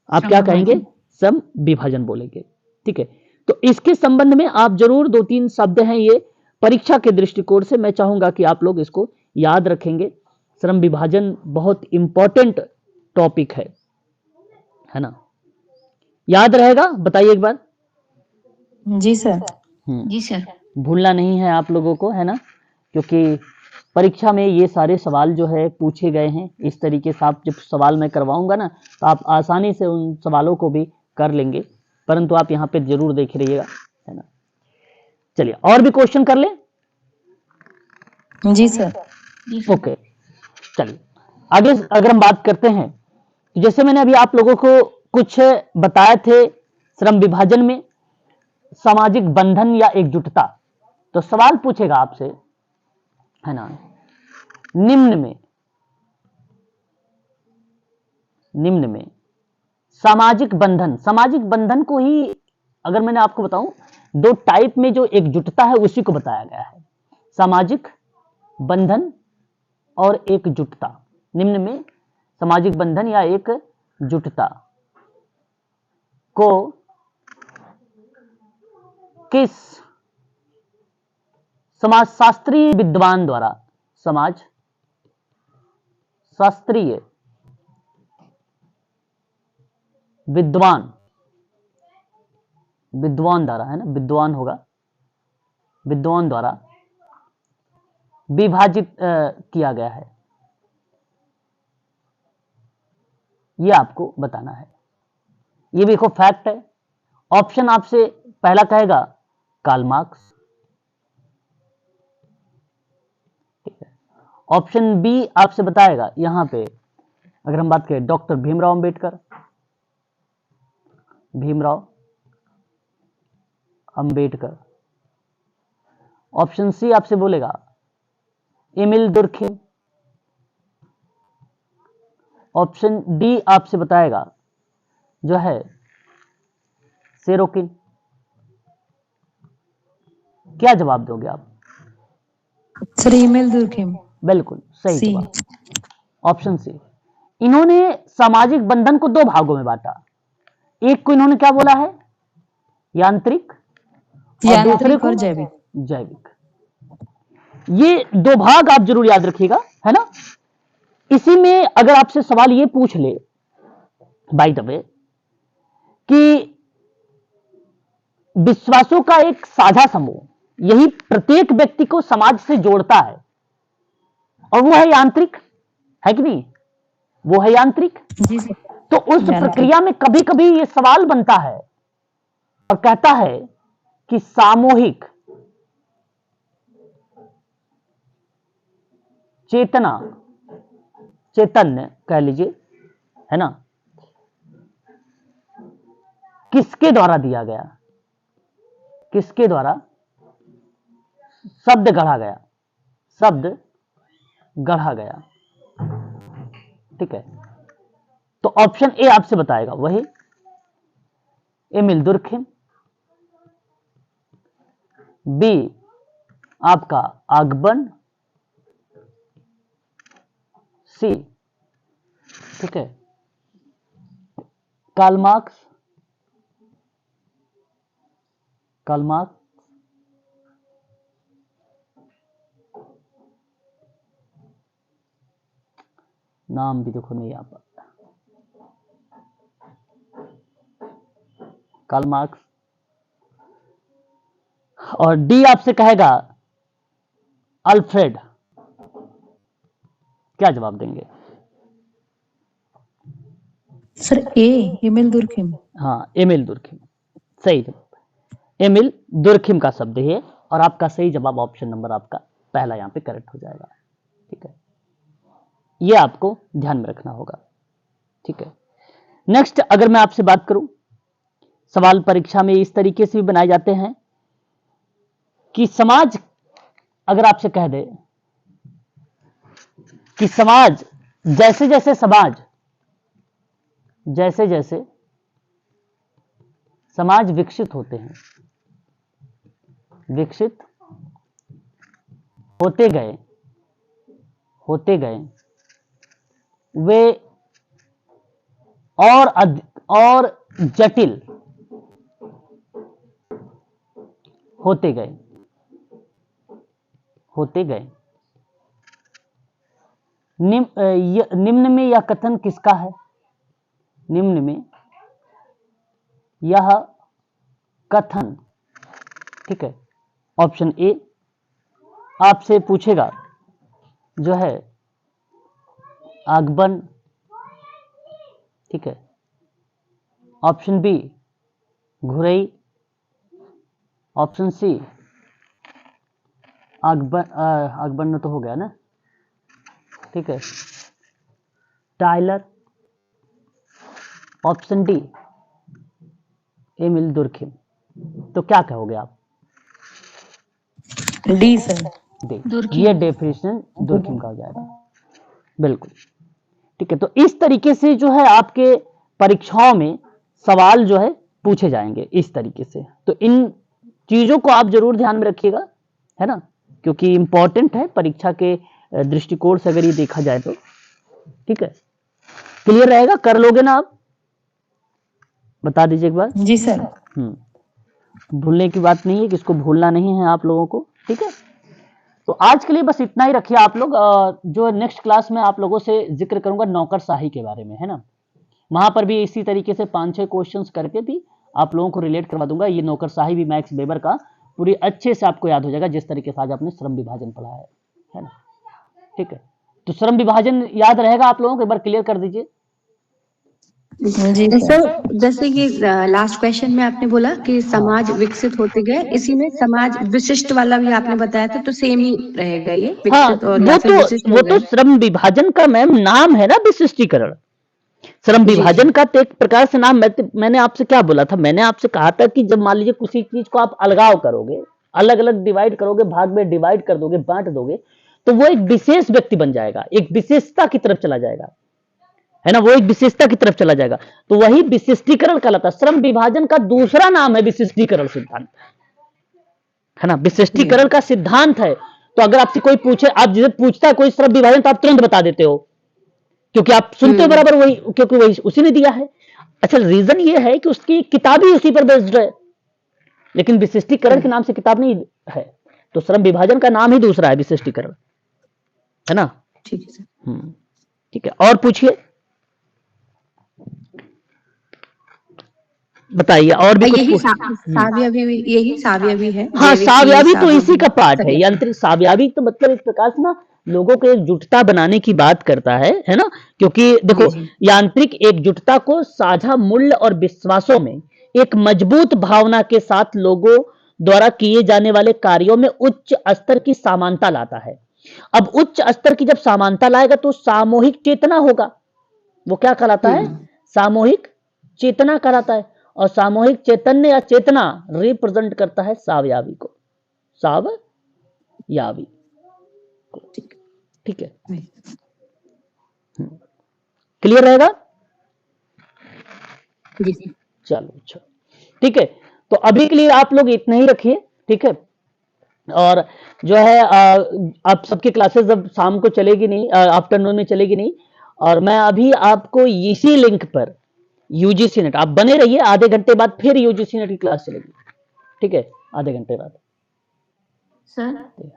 आप क्या कहेंगे? श्रम विभाजन बोलेंगे। ठीक है, तो इसके संबंध में आप जरूर दो तीन शब्द हैं, ये परीक्षा के दृष्टिकोण से मैं चाहूंगा कि आप लोग इसको याद रखेंगे। श्रम विभाजन बहुत इंपॉर्टेंट टॉपिक है ना, याद रहेगा? बताइए एक बार। जी सर। जी सर। भूलना नहीं है आप लोगों को, है ना, क्योंकि परीक्षा में ये सारे सवाल जो है पूछे गए हैं। इस तरीके से आप जब सवाल मैं करवाऊंगा ना, तो आप आसानी से उन सवालों को भी कर लेंगे। परंतु आप यहाँ पे जरूर देख रहिएगा, है ना। चलिए और भी क्वेश्चन कर ले। जी सर। ओके, चलिए आगे अगर हम बात करते हैं, तो जैसे मैंने अभी आप लोगों को कुछ बताए थे, श्रम विभाजन में सामाजिक बंधन या एकजुटता। तो सवाल पूछेगा आपसे, है ना, निम्न में निम्न में सामाजिक बंधन, सामाजिक बंधन को ही अगर मैंने आपको बताऊं, दो टाइप में जो एकजुटता है उसी को बताया गया है, सामाजिक बंधन और एकजुटता। निम्न में सामाजिक बंधन या एकजुटता को किस समाजशास्त्रीय विद्वान द्वारा, समाज शास्त्रीय विद्वान, विद्वान द्वारा, है ना, विद्वान होगा, विद्वान द्वारा विभाजित किया गया है, ये आपको बताना है। ये देखो फैक्ट है। ऑप्शन आपसे पहला कहेगा कार्ल मार्क्स, ठीक है। ऑप्शन बी आपसे बताएगा, यहां पे अगर हम बात करें doctor Bhimrao Ambedkar, Bhimrao Ambedkar. Option C आपसे बोलेगा एमिल दुर्खेम। ऑप्शन डी आपसे बताएगा जो है सेरोकिन। क्या जवाब दोगे आप? Sir Emile Durkheim. बिल्कुल सही सी। जवाब, ऑप्शन सी। इन्होंने सामाजिक बंधन को दो भागों में बांटा। एक को इन्होंने क्या बोला है, यांत्रिक, और दूसरे को जैविक। जैविक। ये दो भाग आप जरूर याद रखिएगा, है ना। इसी में अगर आपसे सवाल ये पूछ ले बाय द वे कि विश्वासों का एक साझा समूह, यही प्रत्येक व्यक्ति को समाज से जोड़ता है, और वो है यांत्रिक, है कि नहीं, वो है यांत्रिक। जी सर। तो उस प्रक्रिया में कभी कभी ये सवाल बनता है और कहता है कि सामूहिक चेतना, चैतन्य कह लीजिए, है ना, किसके द्वारा दिया गया, किसके द्वारा शब्द गढ़ा गया, शब्द गढ़ा गया, ठीक है। तो ऑप्शन ए आपसे बताएगा वही एमिल दुर्खेम, बी आपका आगबन, सी, ठीक है, कार्ल मार्क्स, कार्ल मार्क्स, नाम भी देखो नहीं आ पाता, कार्ल मार्क्स। और डी आपसे कहेगा अल्फ्रेड। क्या जवाब देंगे? सर ए एमिल दुर्खेम। हाँ, एमिल दुर्खेम सही जवाब। एमिल दुर्खेम का शब्द है, और आपका सही जवाब ऑप्शन नंबर आपका पहला यहां पे करेक्ट हो जाएगा, ठीक है। ये आपको ध्यान में रखना होगा, ठीक है। नेक्स्ट अगर मैं आपसे बात करूं, सवाल परीक्षा में इस तरीके से भी बनाए जाते हैं कि समाज, अगर आपसे कह दे कि समाज, जैसे जैसे समाज, जैसे जैसे समाज विकसित होते हैं, विकसित होते गए, होते गए, वे और जटिल होते गए, होते गए। निम्न में यह कथन किसका है? निम्न में यह कथन, ठीक है। ऑप्शन ए आपसे पूछेगा जो है आगबन, ठीक है। Option B Ghurye, option C Ogburn तो हो गया ना, ठीक है, Tylor, option D Emile Durkheim. तो क्या कहोगे आप? D sir. डी, ये डेफिनेशन दुर्खेम का हो जाएगा, बिल्कुल। ठीक है, तो इस तरीके से जो है आपके परीक्षाओं में सवाल जो है पूछे जाएंगे इस तरीके से। तो इन चीजों को आप जरूर ध्यान में रखिएगा, है ना, क्योंकि इंपॉर्टेंट है परीक्षा के दृष्टिकोण से अगर ये देखा जाए तो। ठीक है, क्लियर रहेगा, कर लोगे ना आप? बता दीजिए एक बार। जी सर। भूलने की बात नहीं है, किसको भूलना नहीं है आप लोगों को। ठीक है, तो आज के लिए बस इतना ही रखिए आप लोग। जो नेक्स्ट क्लास में आप लोगों से जिक्र करूंगा नौकरशाही के बारे में, है ना, वहां पर भी इसी तरीके से 5-6 क्वेश्चंस करके भी आप लोगों को रिलेट करवा दूंगा। ये नौकरशाही भी मैक्स वेबर का पूरी अच्छे से आपको याद हो जाएगा, जिस तरीके से आज आपने श्रम विभाजन पढ़ा है ना। ठीक है, तो श्रम विभाजन याद रहेगा आप लोगों को, एक बार क्लियर कर दीजिए। जी सर, जैसे कि लास्ट क्वेश्चन में आपने बोला कि समाज विकसित होते गए, इसी में समाज विशिष्ट वाला भी आपने बताया था, तो सेम ही रहेगा ये हाँ, विकसित और या फिर विशिष्ट वो तो श्रम विभाजन का मैम नाम है ना, विशिष्टीकरण। श्रम विभाजन का तो एक प्रकार से नाम। मैंने आपसे क्या बोला था? मैंने आपसे कहा था कि जब मान लीजिए किसी चीज को आप अलगाव करोगे, अलग अलग डिवाइड करोगे, भाग में डिवाइड कर दोगे, बांट दोगे, तो वो एक विशेष व्यक्ति बन जाएगा, एक विशेषता की तरफ चला जाएगा, है ना, वो एक विशेषता की तरफ चला जाएगा। तो वही विशिष्टीकरण कहलाता है। श्रम विभाजन का दूसरा नाम है विशिष्टीकरण सिद्धांत, है ना, विशिष्टीकरण का सिद्धांत है। तो अगर आपसे कोई पूछे, आप जिसे पूछता है कोई श्रम विभाजन, तो आप तुरंत बता देते हो, क्योंकि आप सुनते हो बराबर वही, क्योंकि वही उसी ने दिया है। अच्छा, रीजन ये है कि उसकी किताब ही उसी पर बेस्ड है, लेकिन विशिष्टीकरण के नाम से किताब नहीं है। तो श्रम विभाजन का नाम ही दूसरा है, विशिष्टीकरण, है ना। ठीक है सर। ठीक है, और पूछिए, बताइए और भी कुछ। यही सावयवी है। हाँ, सावयवी तो इसी का पार्ट है। सभी। यांत्रिक सावयवी तो मतलब एक प्रकार से ना लोगों को एकजुटता बनाने की बात करता है ना, क्योंकि देखो यांत्रिक एकजुटता को साझा मूल्य और विश्वासों में एक मजबूत भावना के साथ लोगों द्वारा किए जाने वाले कार्यों में उच्च स्तर की समानता लाता है। अब उच्च स्तर की जब समानता लाएगा तो सामूहिक चेतना होगा। वो क्या कहलाता है? सामूहिक चेतना कहलाता है। और सामूहिक चैतन्य या चेतना रिप्रेजेंट करता है सावयवी को, सावयवी को। ठीक है, क्लियर रहेगा? चलो अच्छा, ठीक है, तो अभी के लिए आप लोग इतना ही रखिए। ठीक है, और जो है आप सबकी क्लासेस अब शाम को चलेगी नहीं, आफ्टरनून में चलेगी नहीं, और मैं अभी आपको इसी लिंक पर यूजीसी नेट, आप बने रहिए, आधे घंटे बाद फिर यूजीसी नेट की क्लास चलेगी। ठीक है, आधे घंटे बाद। सर